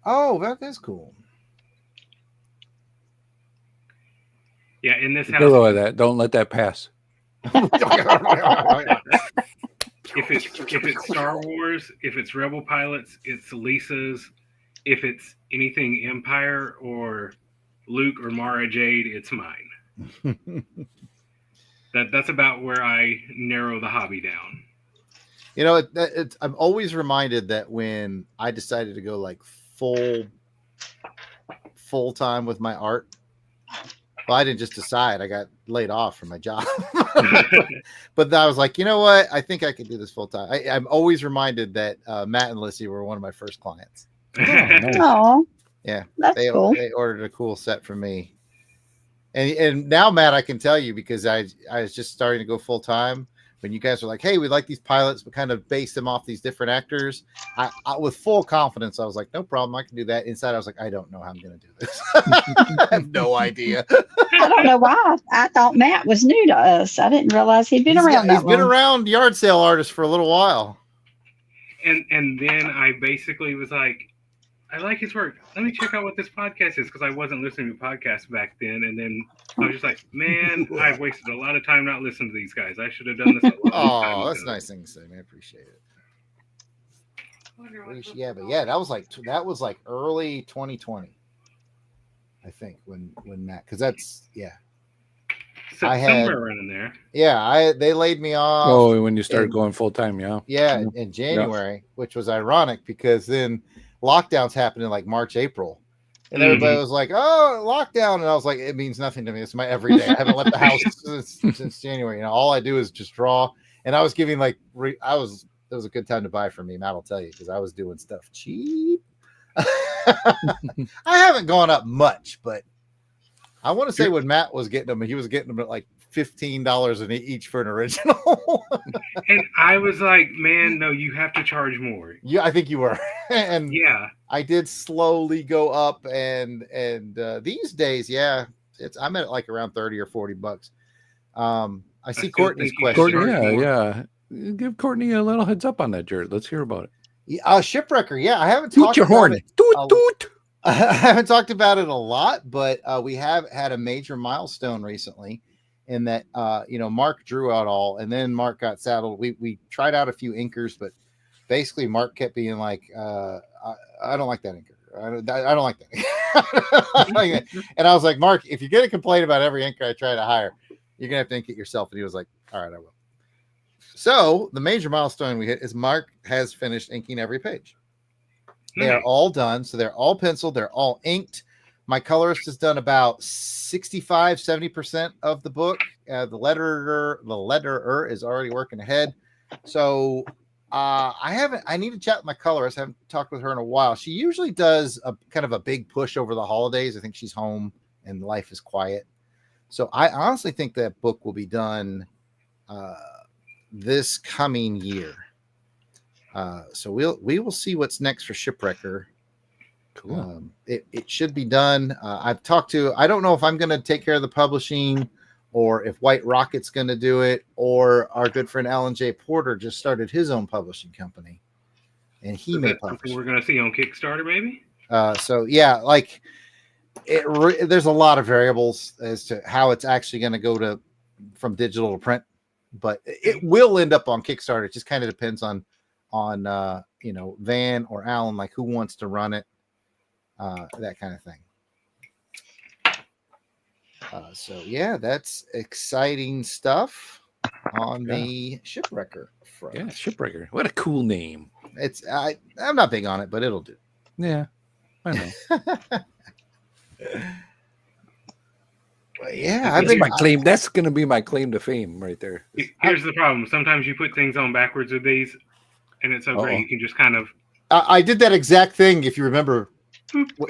Oh, that is cool. Yeah, in this house. Don't let that pass. If it's Star Wars, if it's Rebel pilots, it's Lisa's. If it's anything Empire or Luke or Mara Jade, it's mine. That's about where I narrow the hobby down. I'm always reminded that when I decided to go like full time with my art. Well, I didn't just decide. I got laid off from my job. But I was like, you know what? I think I can do this full time. I'm always reminded that Matt and Lissy were one of my first clients. Oh, yeah. That's cool. They ordered a cool set for me. And now, Matt, I can tell you because I was just starting to go full time. When you guys were like, hey, we like these pilots, but kind of base them off these different actors. I with full confidence, I was like, no problem. I can do that. Inside, I was like, I don't know how I'm going to do this. I have no idea. I don't know why. I thought Matt was new to us. I didn't realize he'd been around. He's been around yard sale artists for a little while. And then I basically was like, I like his work. Let me check out what this podcast is, because I wasn't listening to podcasts back then. And then I was just like, man, I've wasted a lot of time not listening to these guys. I should have done this a long time ago. That's a nice thing to say, man. I appreciate it. Yeah, but yeah, that was like early 2020, I think, when Matt, because that's somewhere around in there. Yeah, they laid me off. Oh, when you started going full time, yeah. Yeah, in January, which was ironic because then lockdowns happened in like March, April. And everybody was like, "Oh, lockdown," and I was like, "It means nothing to me. It's my everyday. I haven't left the house since January. You know, all I do is just draw." And I was giving it was a good time to buy for me, Matt will tell you, because I was doing stuff cheap. I haven't gone up much, but I want to say when Matt was getting them, he was getting them at like $15 in each for an original. And I was like, man, no, you have to charge more. Yeah, I think you were. And yeah, I did slowly go up, and these days, yeah, I'm at like around 30 or $40. I see Courtney's question. Courtney, yeah. Give Courtney a little heads up on that, Jared. Let's hear about it. Yeah, Shipwrecker. Yeah, I haven't Toot talked your about horn. it. Toot, toot. I haven't talked about it a lot, but we have had a major milestone recently in that, Mark drew out all, and then Mark got saddled. We tried out a few inkers, but basically Mark kept being like, I don't like that inker. I don't like that. And I was like, Mark, if you're going to complain about every inker I try to hire, you're going to have to ink it yourself. And he was like, all right, I will. So the major milestone we hit is Mark has finished inking every page. They are all done. So they're all penciled. They're all inked. My colorist has done about 65-70% of the book. The letterer is already working ahead. So I need to chat with my colorist. I haven't talked with her in a while. She usually does a kind of a big push over the holidays. I think she's home and life is quiet. So I honestly think that book will be done this coming year. So we will see what's next for Shipwrecker. Cool. It should be done. I've talked to, I don't know if I'm going to take care of the publishing or if White Rocket's going to do it, or our good friend Alan J. Porter just started his own publishing company and he may publish. We're going to see on Kickstarter, maybe. So yeah, like there's a lot of variables as to how it's actually going to go from digital to print, but it will end up on Kickstarter. It just kind of depends on Van or Alan, like who wants to run it, that kind of thing. So yeah, that's exciting stuff on the Shipwrecker front. Yeah, Shipwrecker. What a cool name. I'm not big on it, but it'll do. Yeah, I know. Well, yeah, that's going to be my claim to fame right there. Here's the problem. Sometimes you put things on backwards with these, and it's so great. You can just kind of. I did that exact thing, if you remember,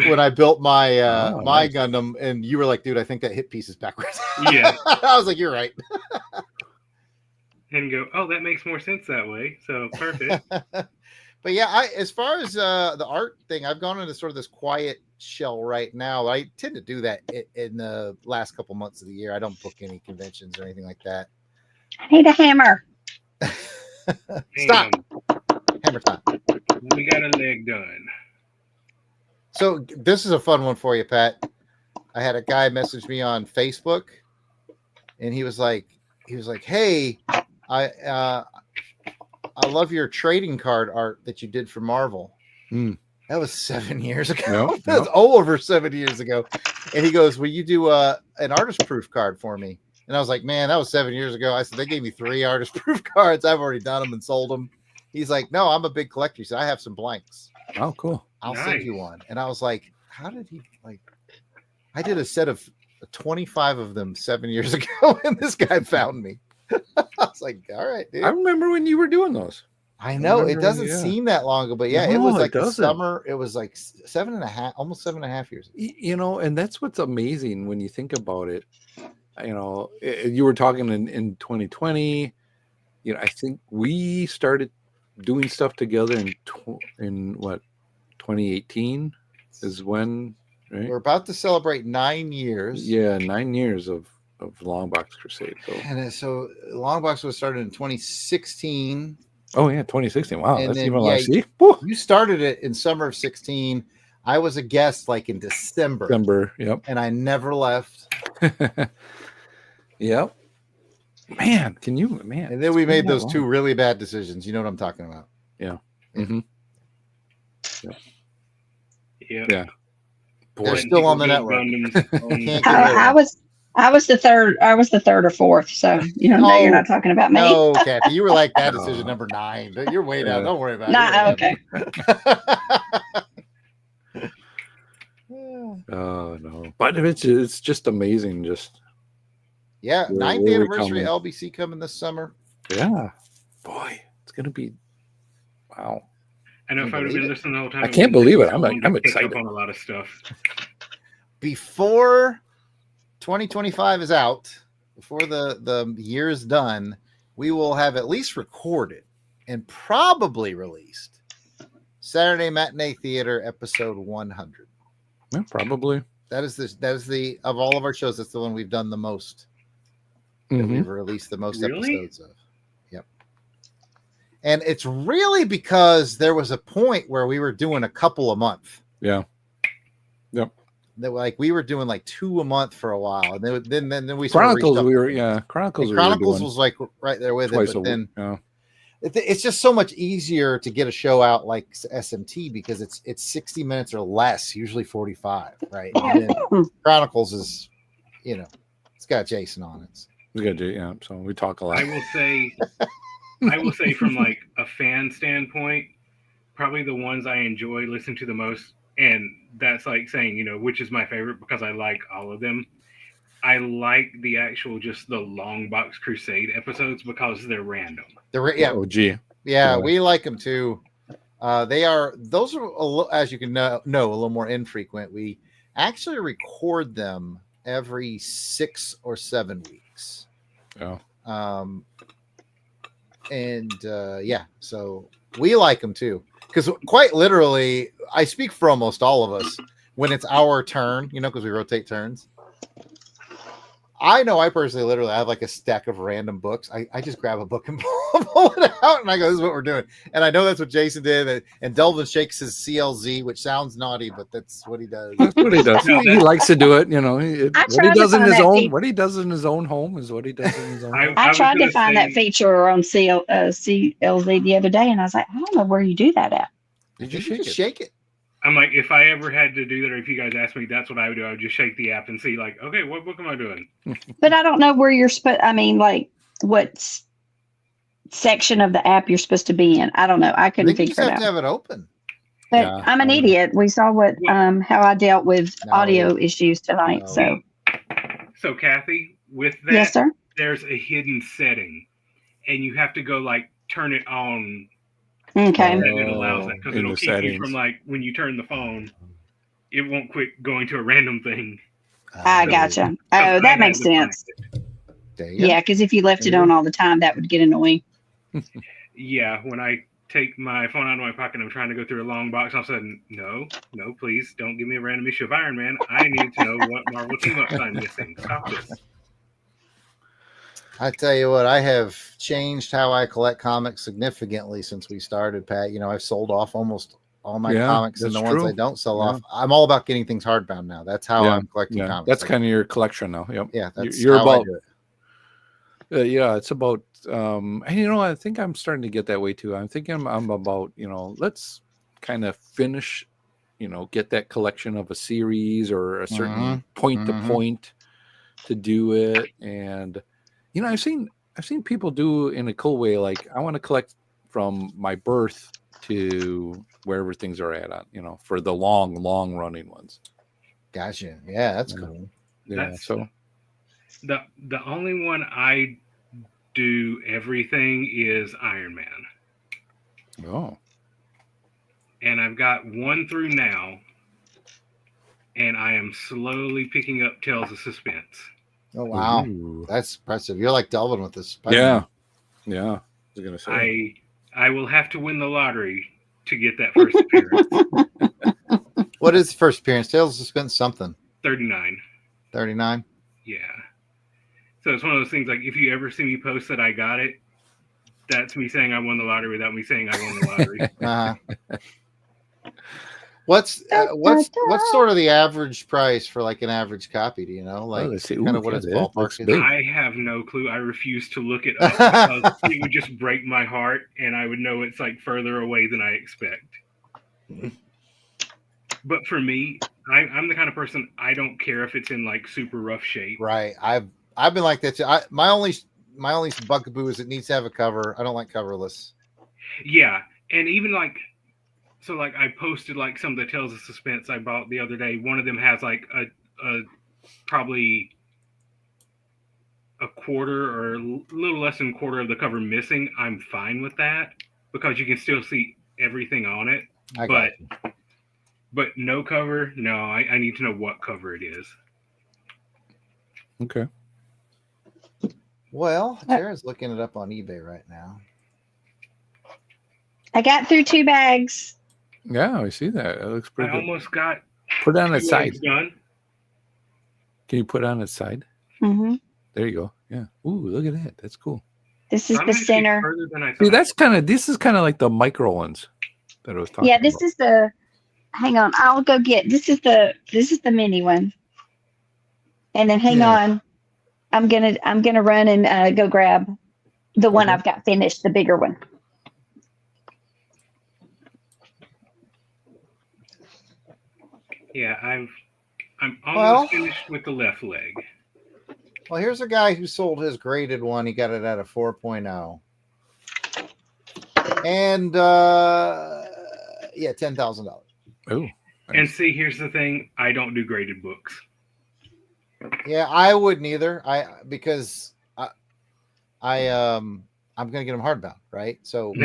when I built my nice. Gundam, and you were like, "Dude, I think that hit piece is backwards." Yeah, I was like, "You're right." And go, oh, that makes more sense that way. So perfect. But yeah, as far as the art thing, I've gone into sort of this quiet shell right now. I tend to do that in the last couple months of the year. I don't book any conventions or anything like that. I need a hammer. Stop. Hammer time. We got a leg done. So this is a fun one for you, Pat. I had a guy message me on Facebook, and he was like, "Hey, I love your trading card art that you did for Marvel." That was 7 years ago. That was over 7 years ago. And he goes, "Will you do an artist proof card for me?" And I was like, "Man, that was 7 years ago." I said, "They gave me 3 artist proof cards. I've already done them and sold them." He's like, "No, I'm a big collector." He said, "I have some blanks. Oh, cool. I'll send you one." And I was like, "How did he I did a set of 25 of them 7 years ago, and this guy found me." I was like, "All right, dude." I remember when you were doing those. I know it doesn't seem that long ago, but yeah, No, it was like it the summer. It was like 7.5, almost 7.5 years ago. And that's what's amazing when you think about it. You were talking in 2020. I think we started doing stuff together in what 2018 is when, right? We're about to celebrate 9 years. Yeah, 9 years of Longbox Crusade. So Longbox was started in 2016. Oh yeah, 2016. Wow, and that's then, even yeah, last year. You started it in summer of 16. I was a guest like in December. Yep. And I never left. Yep. Man, man. And then we made those 2 really bad decisions. You know what I'm talking about? Yeah. Mm-hmm. Yeah. Yeah. They're still on the network. I I was the third or fourth. So you're not talking about me. No, Kathy, you were like that decision number 9. You're way down. Don't worry about it. Nah, okay. Oh no, but it's just amazing. Just 9th anniversary LBC coming this summer. Yeah, boy, it's gonna be wow. I know if I would have been listening the whole time, I can't believe it. I'm excited on a lot of stuff. Before 2025 is out, before the year is done, we will have at least recorded and probably released Saturday Matinee Theater episode 100. Yeah, probably. That is the of all of our shows, that's the one we've done the most. That we've released the most episodes of. Yep. And it's really because there was a point where we were doing a couple a month. Yeah. Yep. That we were doing like 2 a month for a while, and then we Chronicles. Chronicles was like right there with it, but then it's just so much easier to get a show out like SMT because it's 60 minutes or less, usually 45, right? And then Chronicles is, it's got Jason on it. We got to so we talk a lot. I will say from like a fan standpoint, probably the ones I enjoy listening to the most, and that's like saying, which is my favorite because I like all of them. I like the actual just the Longbox Crusade episodes because they're random. Oh, gee. Yeah, we like them too. Those are, as you can know, a little more infrequent. We actually record them every 6 or 7 weeks. Yeah. So we like them too. Because quite literally, I speak for almost all of us when it's our turn, because we rotate turns. I know I personally literally have like a stack of random books. I just grab a book and pull it out and I go, this is what we're doing. And I know that's what Jason did. And Delvin shakes his CLZ, which sounds naughty, but that's what he does. That's what he does. He likes to do it. What he does in his own home is what he does in his own home. I tried to find that feature on CLZ the other day, and I was like, I don't know where you do that at. Did you shake it? I'm like, if I ever had to do that, or if you guys asked me, that's what I would do. I would just shake the app and see, like, okay, what book am I doing? But I don't know where you're supposed. I mean, like, what section of the app you're supposed to be in? I don't know. I couldn't figure it out. You just have to have it open. But I'm an idiot. We saw how I dealt with audio issues tonight. No. So Kathy, with that, yes, sir. There's a hidden setting, and you have to go like turn it on. Okay. And it allows that because it'll keep you from like when you turn the phone, it won't quit going to a random thing. I gotcha. Oh, that makes sense. Yeah, because if you left it on all the time, that would get annoying. Yeah, when I take my phone out of my pocket and I'm trying to go through a long box, all of a sudden, no, please don't give me a random issue of Iron Man. I need to know what Marvel team-ups I'm missing. Stop this. I tell you what, I have changed how I collect comics significantly since we started, Pat. I've sold off almost all my comics, and the ones I don't sell off, I'm all about getting things hardbound now. That's how I'm collecting comics. That's kind of your collection now. Yep. Yeah, that's you're how about. I do it. It's about. And I think I'm starting to get that way too. I'm thinking I'm about. Let's kind of finish. Get that collection of a series or a certain point to point to do it, and. I've seen people do in a cool way. Like I want to collect from my birth to wherever things are at, for the long running ones. Gotcha. Yeah, that's cool. Yeah. So the only one I do everything is Iron Man. Oh. And I've got 1 through now, and I am slowly picking up Tales of Suspense. Oh wow, that's impressive. You're like Delvin with this. Yeah. I was gonna say I will have to win the lottery to get that first appearance. What is the first appearance? Tales of Suspense something. 39. 39. Yeah. So it's one of those things like if you ever see me post that I got it, that's me saying I won the lottery without me saying I won the lottery. What's sort of the average price for like an average copy? Do you know? Like kind of what its ballpark is? I have no clue. I refuse to look it up because it would just break my heart, and I would know it's like further away than I expect. But for me, I'm the kind of person, I don't care if it's in like super rough shape. Right. I've been like that too. My only bugaboo is it needs to have a cover. I don't like coverless. Yeah, and even like, so like I posted like some of the Tales of Suspense I bought the other day. One of them has like a probably a quarter or a little less than a quarter of the cover missing. I'm fine with that because you can still see everything on it. But no cover, no, I need to know what cover it is. Okay. Well, Tara's looking it up on eBay right now. I got through 2 bags. Yeah, I see that. It looks pretty I good. almost got Put it on 2 its side. eggs done. Can you put it on its side? Mm-hmm. There you go. Yeah. Ooh, look at that. That's cool. This is I'm the actually center. further than I See, thought. this is kind of like the micro ones that I was talking Yeah, about. this is the. Hang on, I'll go get. This is the mini one. And then hang on, I'm gonna run and go grab the one I've got finished, the bigger one. Yeah, I'm almost finished with the left leg. Well, here's a guy who sold his graded one. He got it at a 4.0. And yeah, $10,000. Oh. And see, here's the thing: I don't do graded books. Yeah, I wouldn't either. Because I'm gonna get them hardbound, right? So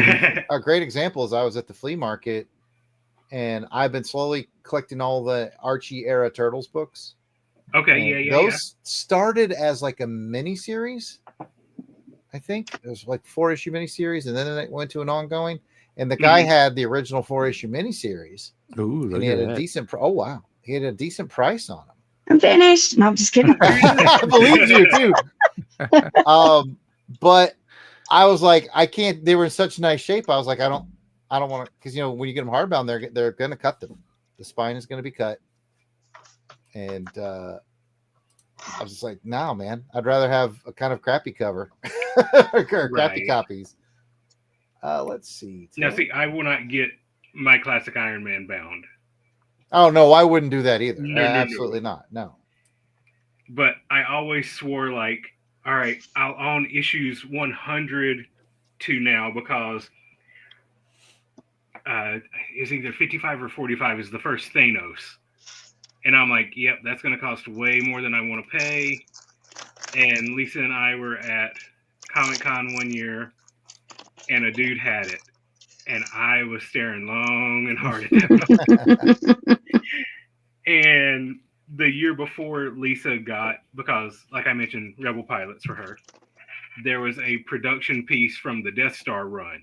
a great example is I was at the flea market, and I've been slowly collecting all the Archie era Turtles books. Okay, Those started as like a mini series. I think it was like 4-issue miniseries, and then it went to an ongoing. And the guy had the original 4-issue miniseries. Ooh, and he had a decent. Oh wow, he had a decent price on them. I'm finished. No, I'm just kidding. I believe you too. But I was like, I can't. They were in such nice shape. I was like, I don't want to, because when you get them hardbound, they're going to cut them. The spine is going to be cut, and I was just like, no, man, I'd rather have a kind of crappy cover, or crappy copies. Let's see. Now, see, I will not get my classic Iron Man bound. Oh no, I wouldn't do that either. No, Absolutely not. No. But I always swore, like, all right, I'll own issues 100 to now because it's either 55 or 45 is the first Thanos. And I'm like, yep, that's going to cost way more than I want to pay. And Lisa and I were at Comic-Con one year, and a dude had it. And I was staring long and hard at that. And the year before Lisa got, because like I mentioned, Rebel Pilots for her, there was a production piece from the Death Star run,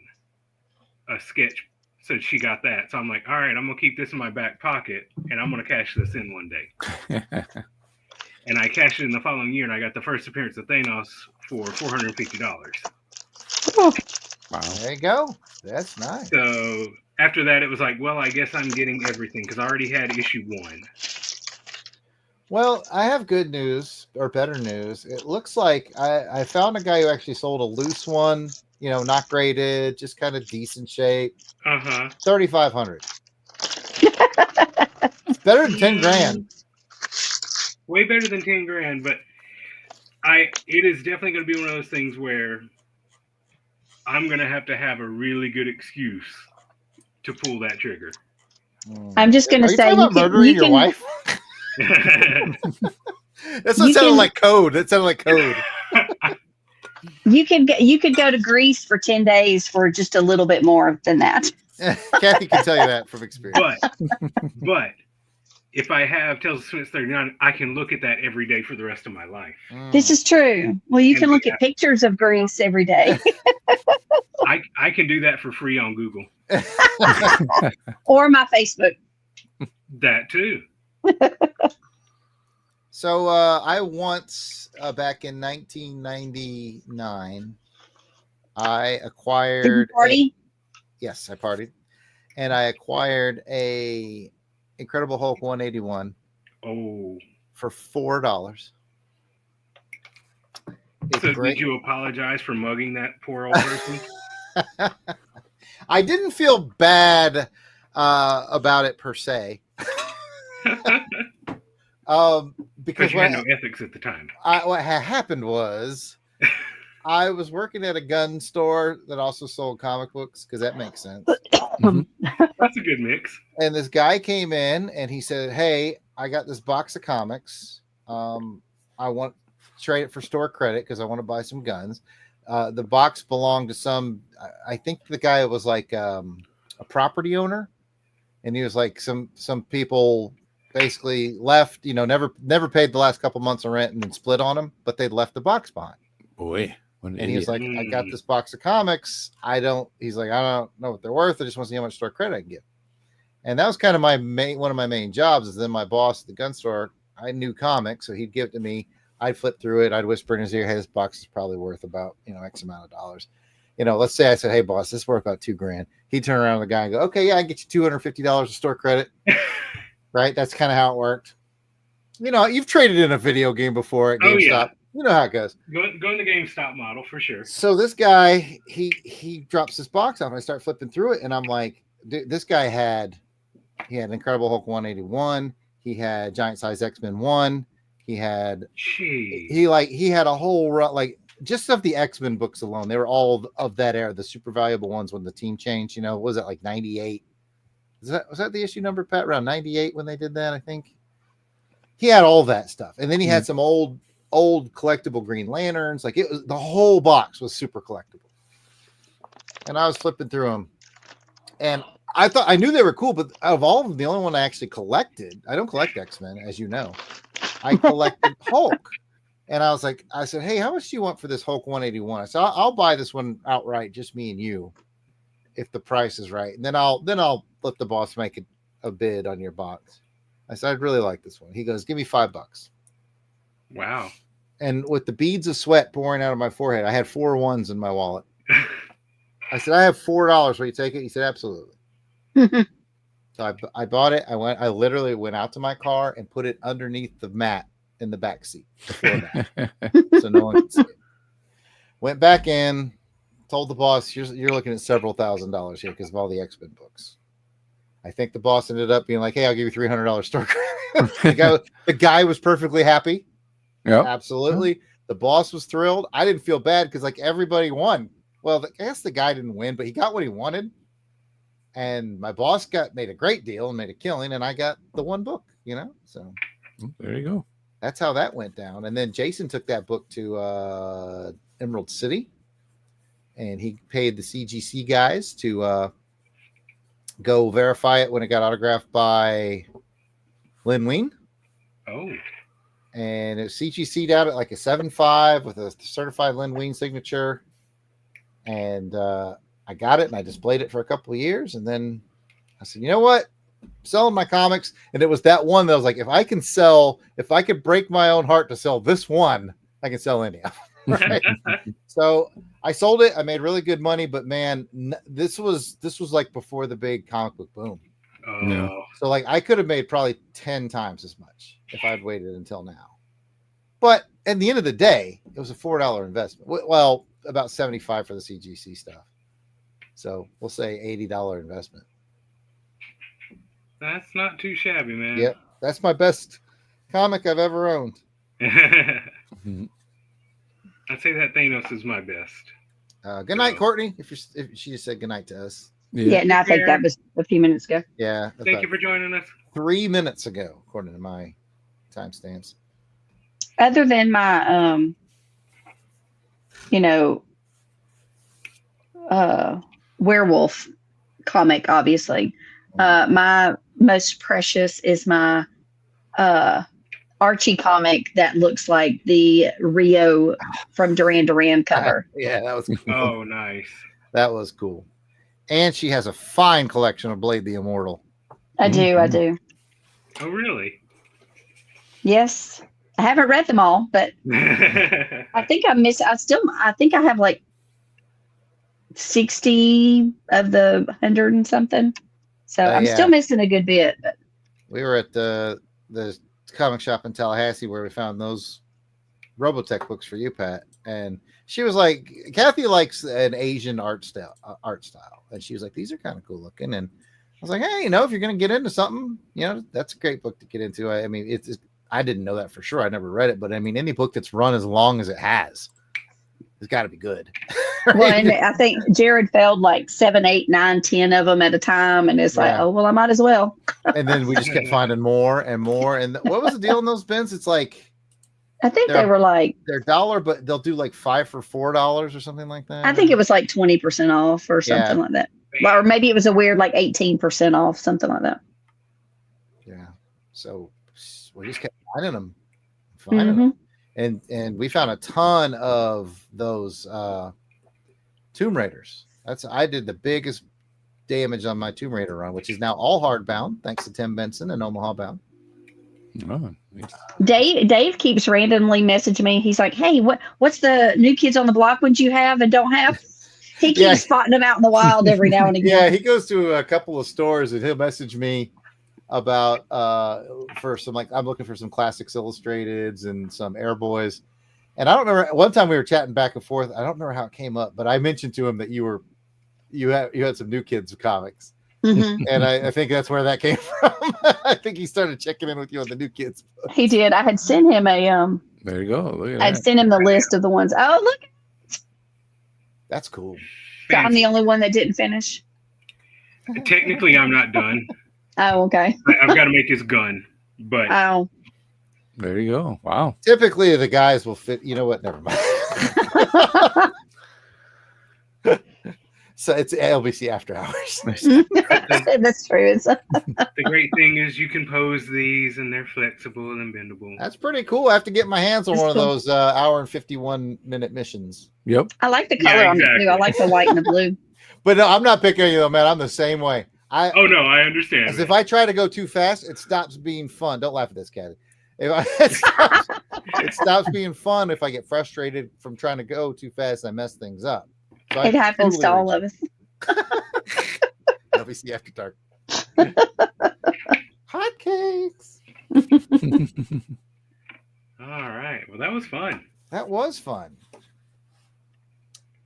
a sketch. So she got that. So I'm like, all right, I'm going to keep this in my back pocket, and I'm going to cash this in one day. And I cashed it in the following year, and I got the first appearance of Thanos for $450. Wow. There you go. That's nice. So after that, it was like, well, I guess I'm getting everything because I already had issue 1. Well, I have good news or better news. It looks like I found a guy who actually sold a loose one, not graded, just kind of decent shape. 3,500. It's better than 10 grand. Way better than 10 grand, but it is definitely going to be one of those things where I'm going to have a really good excuse to pull that trigger. I'm just going to say, you murdering your wife? That's what sounded like code. That sounded like code. You could go to Greece for 10 days for just a little bit more than that. Kathy can tell you that from experience. But if I have Tales of Suspense 39, I can look at that every day for the rest of my life. This is true. Well, you can look at pictures of Greece every day. I can do that for free on Google. Or my Facebook. That too. So I once, back in 1999, I acquired. Did you party? Yes, I partied, and I acquired a Incredible Hulk 181. Oh, for $4. So did you apologize for mugging that poor old person? I didn't feel bad about it per se. Because you had no ethics at the time. What had happened was I was working at a gun store that also sold comic books, because that makes sense. That's a good mix. And this guy came in and he said, "Hey, I got this box of comics. I want to trade it for store credit because I want to buy some guns." The box belonged to some, I think the guy was like a property owner, and he was like some people basically left, never paid the last couple months of rent and then split on them, but they'd left the box behind. Boy. And he was like, "I got this box of comics. He's like, I don't know what they're worth. I just want to see how much store credit I can get." And that was kind of one of my main jobs. Is then my boss at the gun store, I knew comics, so he'd give it to me. I'd flip through it. I'd whisper in his ear, "Hey, this box is probably worth about, X amount of dollars." Let's say I said, "Hey boss, this is worth about $2,000. He'd turn around to the guy and go, "Okay, yeah, I can get you $250 of store credit." Right? That's kind of how it worked. You've traded in a video game before at GameStop. Oh, yeah. You know how it goes. Go in the GameStop model for sure. So this guy, he drops this box off, and I start flipping through it, and I'm like, dude, this guy had Incredible Hulk 181. He had Giant Size X-Men 1. He had he had a whole run, like just of the X-Men books alone. They were all of that era, the super valuable ones when the team changed. What was it, like 98? Was that the issue number, Pat? Around 98 when they did that, I think. He had all that stuff, and then he had some old collectible Green Lanterns. Like the whole box was super collectible. And I was flipping through them, and I knew they were cool, but out of all of them, the only one I actually collected, I don't collect X-Men, as you know. I collected Hulk. And I said, "Hey, how much do you want for this Hulk 181? I said, I'll buy this one outright, just me and you, if the price is right. And then I'll let the boss make a bid on your box." I said, "I'd really like this one." He goes, "Give me $5." Wow. And with the beads of sweat pouring out of my forehead, I had 4 ones in my wallet. I said, "I have $4. Will you take it?" He said, "Absolutely." So I bought it. I literally went out to my car and put it underneath the mat in the back seat before that, so no one could see it. Went back in, told the boss, "You're looking at several $1,000s here because of all the X-Men books." I think the boss ended up being like, "Hey, I'll give you $300 store credit." The guy was perfectly happy. Yeah, absolutely. The boss was thrilled. I didn't feel bad because like everybody won. Well, I guess the guy didn't win, but he got what he wanted. And my boss made a great deal and made a killing, and I got the one book, So there you go. That's how that went down. And then Jason took that book to Emerald City, and he paid the CGC guys to go verify it when it got autographed by Lynn Wein. Oh. And it CGC'd out at like a 7.5 with a certified Lynn Wein signature. And I got it and I displayed it for a couple of years. And then I said, "You know what? I'm selling my comics." And it was that one that was like, if I could break my own heart to sell this one, I can sell any of them. Right? So I sold it. I made really good money, but man, this was like before the big comic book boom. Oh. Yeah. So like I could have made probably 10 times as much if I'd waited until now. But at the end of the day, it was a $4 investment. Well, about $75 for the CGC stuff. So we'll say $80 investment. That's not too shabby, man. Yep. That's my best comic I've ever owned. I'd say that Thanos is my best. Good night, Courtney. If she just said good night to us. Yeah, and I think that was a few minutes ago. Yeah. Thank you for joining us. 3 minutes ago, according to my timestamps. Other than my, werewolf comic, obviously, my most precious is my Archie comic that looks like the Rio from Duran Duran cover. Yeah, that was cool. Oh, nice. That was cool. And she has a fine collection of Blade the Immortal. I do. Oh, really? Yes. I haven't read them all, but I think I think I have like 60 of the 100 and something. So I'm still missing a good bit. But we were at the comic shop in Tallahassee where we found those Robotech books for you, Pat. And she was like, Kathy likes an Asian art style. And she was like, "These are kind of cool looking." And I was like, "Hey, if you're going to get into something, that's a great book to get into." I mean, I didn't know that for sure. I never read it, but I mean, any book that's run as long as it has got to be good. Well, and I think Jared failed like 7, 8, 9, 10 of them at a time, and it's like, Yeah. oh well, I might as well. And then we just kept finding more and more. And what was the deal in those bins? It's like I think they were like, they're $1, but they'll do like 5 for $4 or something like that. I think it was like 20% off or something like that. Well, or maybe it was a weird like 18% off, something like that. Yeah. So we just kept finding them. And we found a ton of those Tomb Raiders. I did the biggest damage on my Tomb Raider run, which is now all hardbound, thanks to Tim Benson and Omaha Bound. Oh, nice. Dave keeps randomly messaging me. He's like, hey, what's the New Kids on the Block ones you have and don't have? He keeps spotting them out in the wild every now and again. Yeah, he goes to a couple of stores and he'll message me about for some, like, I'm looking for some Classics Illustrateds and some Airboys. And I don't remember, one time we were chatting back and forth. I don't remember how it came up, but I mentioned to him that you had some New Kids comics. And I think that's where that came from. I think he started checking in with you on the New Kids books. He did. I had sent him There you go. Look at I'd that. sent him the list of the ones. Oh, look. That's cool. So I'm the only one that didn't finish. Technically, I'm not done. Oh, okay. I've got to make his gun, but Oh. There you go. Wow. Typically, the guys will fit. You know what? Never mind. So it's LBC After Hours. That's true. the great thing is you can pose these and they're flexible and bendable. That's pretty cool. I have to get my hands on That's one of cool. those hour and 51-minute missions. Yep. I like the color on it too. I like the white and the blue. But no, I'm not picking you though, man. I'm the same way. Oh no, I understand. As if I try to go too fast, it stops being fun. Don't laugh at this, Kathy. It stops being fun if I get frustrated from trying to go too fast and I mess things up. So It happens to all of us. LBC After Dark. Hotcakes. All right. Well, that was fun. That was fun.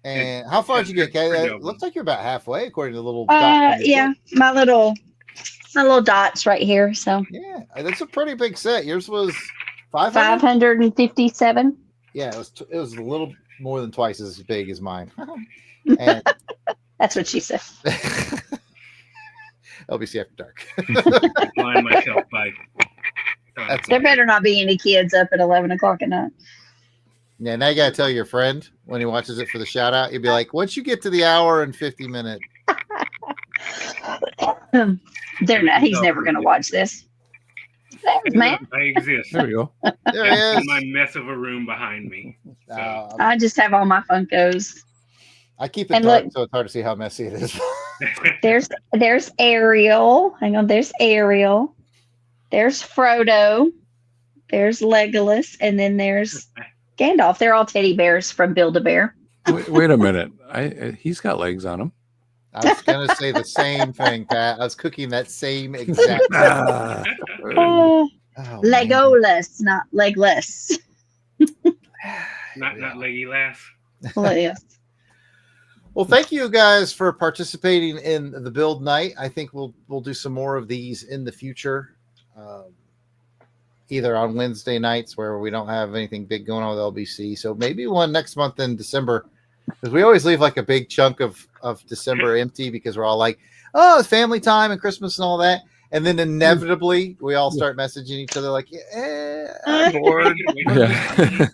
And how far did you get, Kathy? It looks like you're about halfway, according to the little dot on your Yeah, book. my little dots right here. So Yeah, that's a pretty big set. Yours was 500? 557. Yeah, it was a little more than twice as big as mine. And That's what she said. LBC After Dark. Line myself by. There better not be any kids up at 11 o'clock at night. Yeah, now you gotta tell your friend when he watches it for the shout out. You'd be like, once you get to the hour and 50-minute. They're not. He's never going to watch this. There's man. I exist. There we go. There he That's is. my mess of a room behind me. So. I just have all my Funkos. I keep it And dark, look- so it's hard to see how messy it is. There's Ariel. Hang on. There's Ariel. There's Frodo. There's Legolas, and then there's Gandalf. They're all teddy bears from Build-A-Bear. Wait a minute. He's got legs on him. I was gonna say the same thing, Pat. I was cooking that same exact. Ah. Oh, Oh, Legolas, not legless. not leggy lass. Well, yes. Well, thank you guys for participating in the build night. I think we'll do some more of these in the future, either on Wednesday nights where we don't have anything big going on with LBC. So maybe one next month in December, because we always leave like a big chunk of December empty because we're all like, oh, it's family time and Christmas and all that. And then inevitably we all start messaging each other like, I'm bored. Yeah.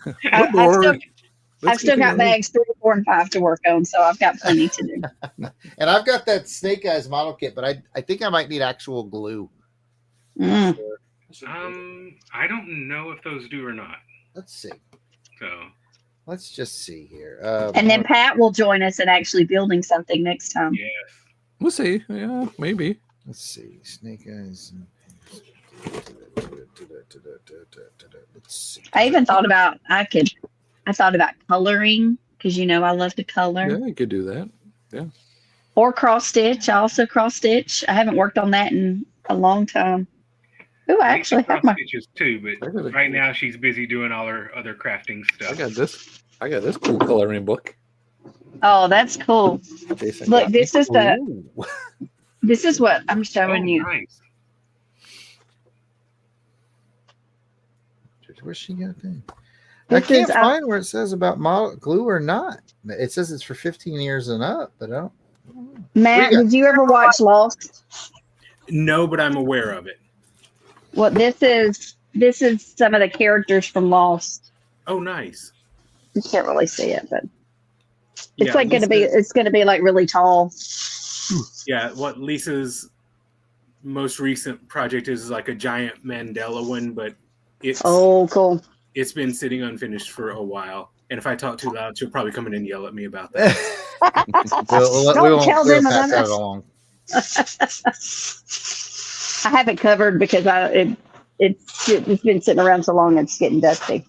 I've still got bags 3, 4, and 5 to work on, so I've got plenty to do. And I've got that Snake Eyes model kit, but I think I might need actual glue. Mm. I don't know if those do or not. Let's see. So Let's just see here. And then Pat will join us in actually building something next time. yes. We'll see. Yeah, maybe. Let's see. Snake Eyes. Let's see. I even thought about coloring because I love to color. Yeah, you could do that. Or cross stitch. I also cross stitch. I haven't worked on that in a long time. Oh, I actually have my. Stitches too, but right now she's busy doing all her other crafting stuff. I got this cool coloring book. Oh, that's cool. Jason Look, got me. this is what I'm showing you. Nice. Where's she got that? I This can't is, find where it says about glue or not. It says it's for 15 years and up, but I don't. Matt, got? did you ever watch Lost? No, but I'm aware of it. Well, this is some of the characters from Lost. Oh, nice. You can't really see it, but it's Yeah, like it's gonna be like really tall. Yeah, what Lisa's most recent project is like a giant Mandela one, but it's cool. It's been sitting unfinished for a while. And if I talk too loud, she'll probably come in and yell at me about that. Don't tell them pass about that us. along. I have it covered because it's been sitting around so long it's getting dusty.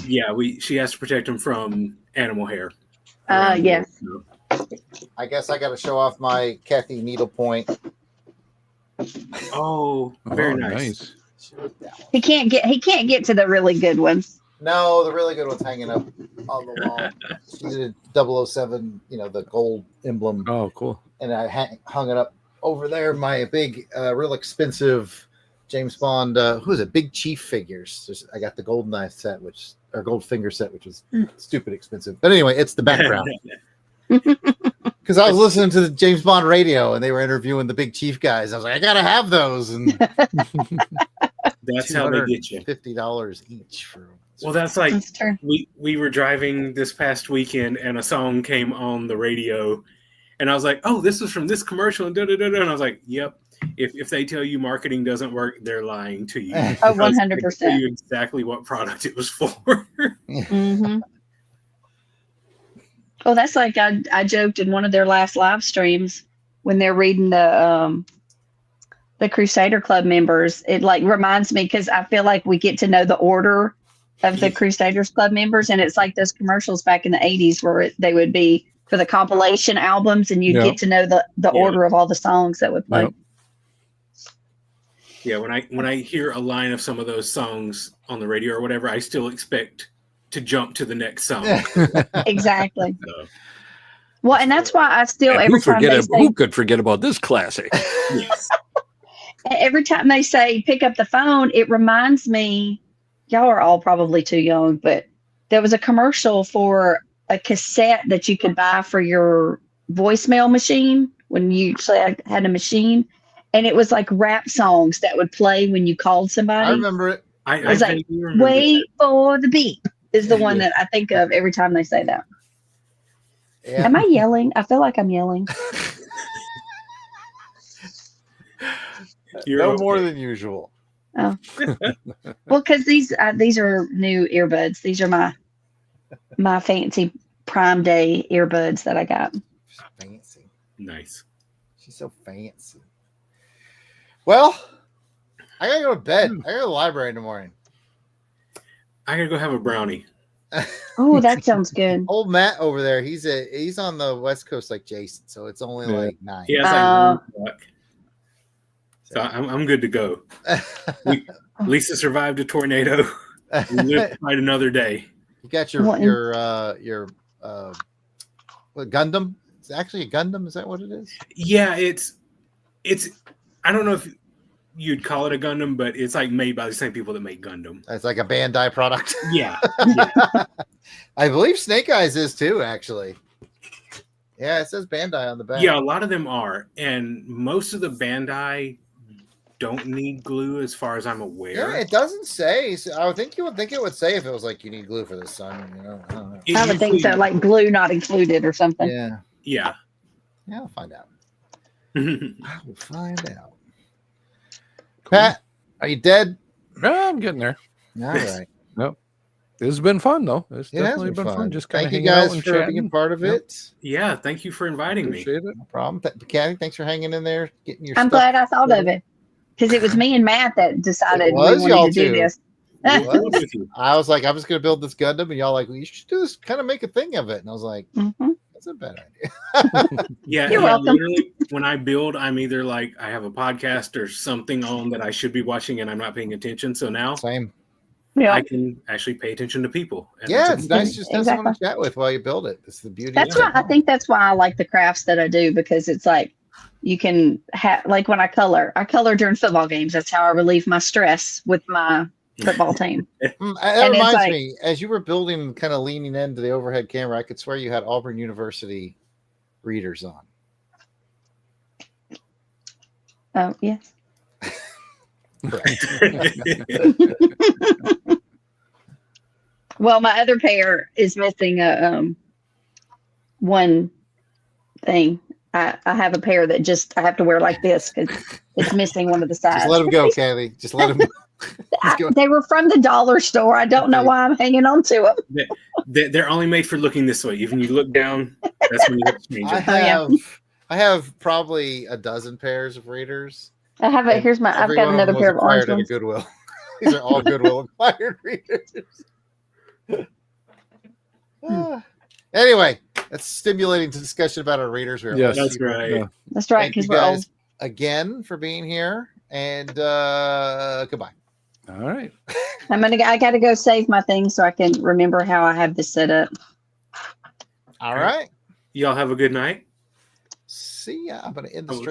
Yeah, she has to protect them from animal hair. Yeah. I guess I got to show off my Kathy needlepoint. Oh, very nice. He can't get to the really good ones. No, the really good one's hanging up on the wall. She did a 007, the gold emblem. Oh, cool. And I hung it up over there. My big, real expensive James Bond, who is it? Big Chief figures. I got the gold knife set, or gold finger set, which was stupid expensive. But anyway, it's the background. Because I was listening to the James Bond radio and they were interviewing the Big Chief guys. I was like, I gotta have those. And that's how they get you. $50 each for them. Well, that's like That's we were driving this past weekend and a song came on the radio, and I was like, "Oh, this was from this commercial," and and I was like, "Yep." If they tell you marketing doesn't work, they're lying to you. Oh, 100%. Tell you exactly what product it was for. Mm-hmm. Oh, that's like I joked in one of their last live streams when they're reading the Crusader Club members. It like reminds me because I feel like we get to know the order of the Crusaders Club members, and it's like those commercials back in the 80s where they would be for the compilation albums, and you'd get to know the order of all the songs that would play. Yep. Yeah, when I hear a line of some of those songs on the radio or whatever, I still expect to jump to the next song. Exactly. So, Well, and that's why I still And who could forget about this classic? yes. every time they say pick up the phone, it reminds me. Y'all are all probably too young, but there was a commercial for a cassette that you could buy for your voicemail machine when you actually had a machine. And it was like rap songs that would play when you called somebody. I remember it. It was like, wait for the beat is the one that I think of every time they say that. Yeah. Am I yelling? I feel like I'm yelling. No more than usual. Oh, well, because these are new earbuds. These are my fancy Prime Day earbuds that I got. Fancy. Nice. She's so fancy. Well, I gotta go to bed. I gotta go to the library in the morning. I gotta go have a brownie. Oh, that sounds good. Old Matt over there, he's on the West Coast like Jason, so it's only like 9. Yeah, it's like 1 o'clock. So I'm good to go. Lisa survived a tornado. We lived to fight another day. You got your what, Gundam? It's actually a Gundam. Is that what it is? Yeah, it's. I don't know if you'd call it a Gundam, but it's like made by the same people that make Gundam. It's like a Bandai product. Yeah. I believe Snake Eyes is too, actually. Yeah, it says Bandai on the back. Yeah, a lot of them are, and most of the Bandai don't need glue, as far as I'm aware. Yeah, it doesn't say. So I would think you would think it would say if it was like you need glue for this, son. I don't know. I would think so, like glue not included or something. Yeah. Yeah. Yeah, I'll find out. I will find out. Pat, are you dead? No, I'm getting there. All right. Nope. This has been fun, though. It's It has definitely been fun. Just kind of Thank you hanging out guys and for chatting. being part of it. Yeah, thank you for inviting me. Appreciate it. No problem. Kathy, thanks for hanging in there, getting your I'm stuff. glad I thought of it because it was me and Matt that decided It was we y'all wanted to do two. this. It was. I was like, I'm just going to build this Gundam, and y'all like, well, you should do this, kind of make a thing of it. And I was like, Mhm. that's a bad idea. You're welcome. Literally, when I build, I'm either like I have a podcast or something on that I should be watching, and I'm not paying attention. So now Same. Yeah. I can actually pay attention to people. And Yeah, that's it's a- nice just to have someone to chat with while you build it. It's the beauty That's of why it. I think that's why I like the crafts that I do because it's like you can have like when I color during football games. That's how I relieve my stress with my football team. That And it's reminds like- me, as you were building, kind of leaning into the overhead camera, I could swear you had Auburn University readers on. Oh, yes. Correct. Well, my other pair is missing a one thing. I have a pair that just I have to wear like this because it's missing one of the sides. Just let them go, Kathy. Just let them go. Go. They were from the dollar store. I don't know why I'm hanging on to them. They're only made for looking this way. Even you look down, that's when you have to change it. I have probably a dozen pairs of readers. I have it. Here's my. I've got another pair of orange at a ones. Goodwill. These are all Goodwill acquired readers. Anyway, that's stimulating discussion about our readers. We're Yes, That's right. Yeah. That's right, Thank you because we're old. guys again for being here, and goodbye. All right. I got to go save my things so I can remember how I have this set up. All right. Y'all have a good night. See ya. I'm going to end the stream.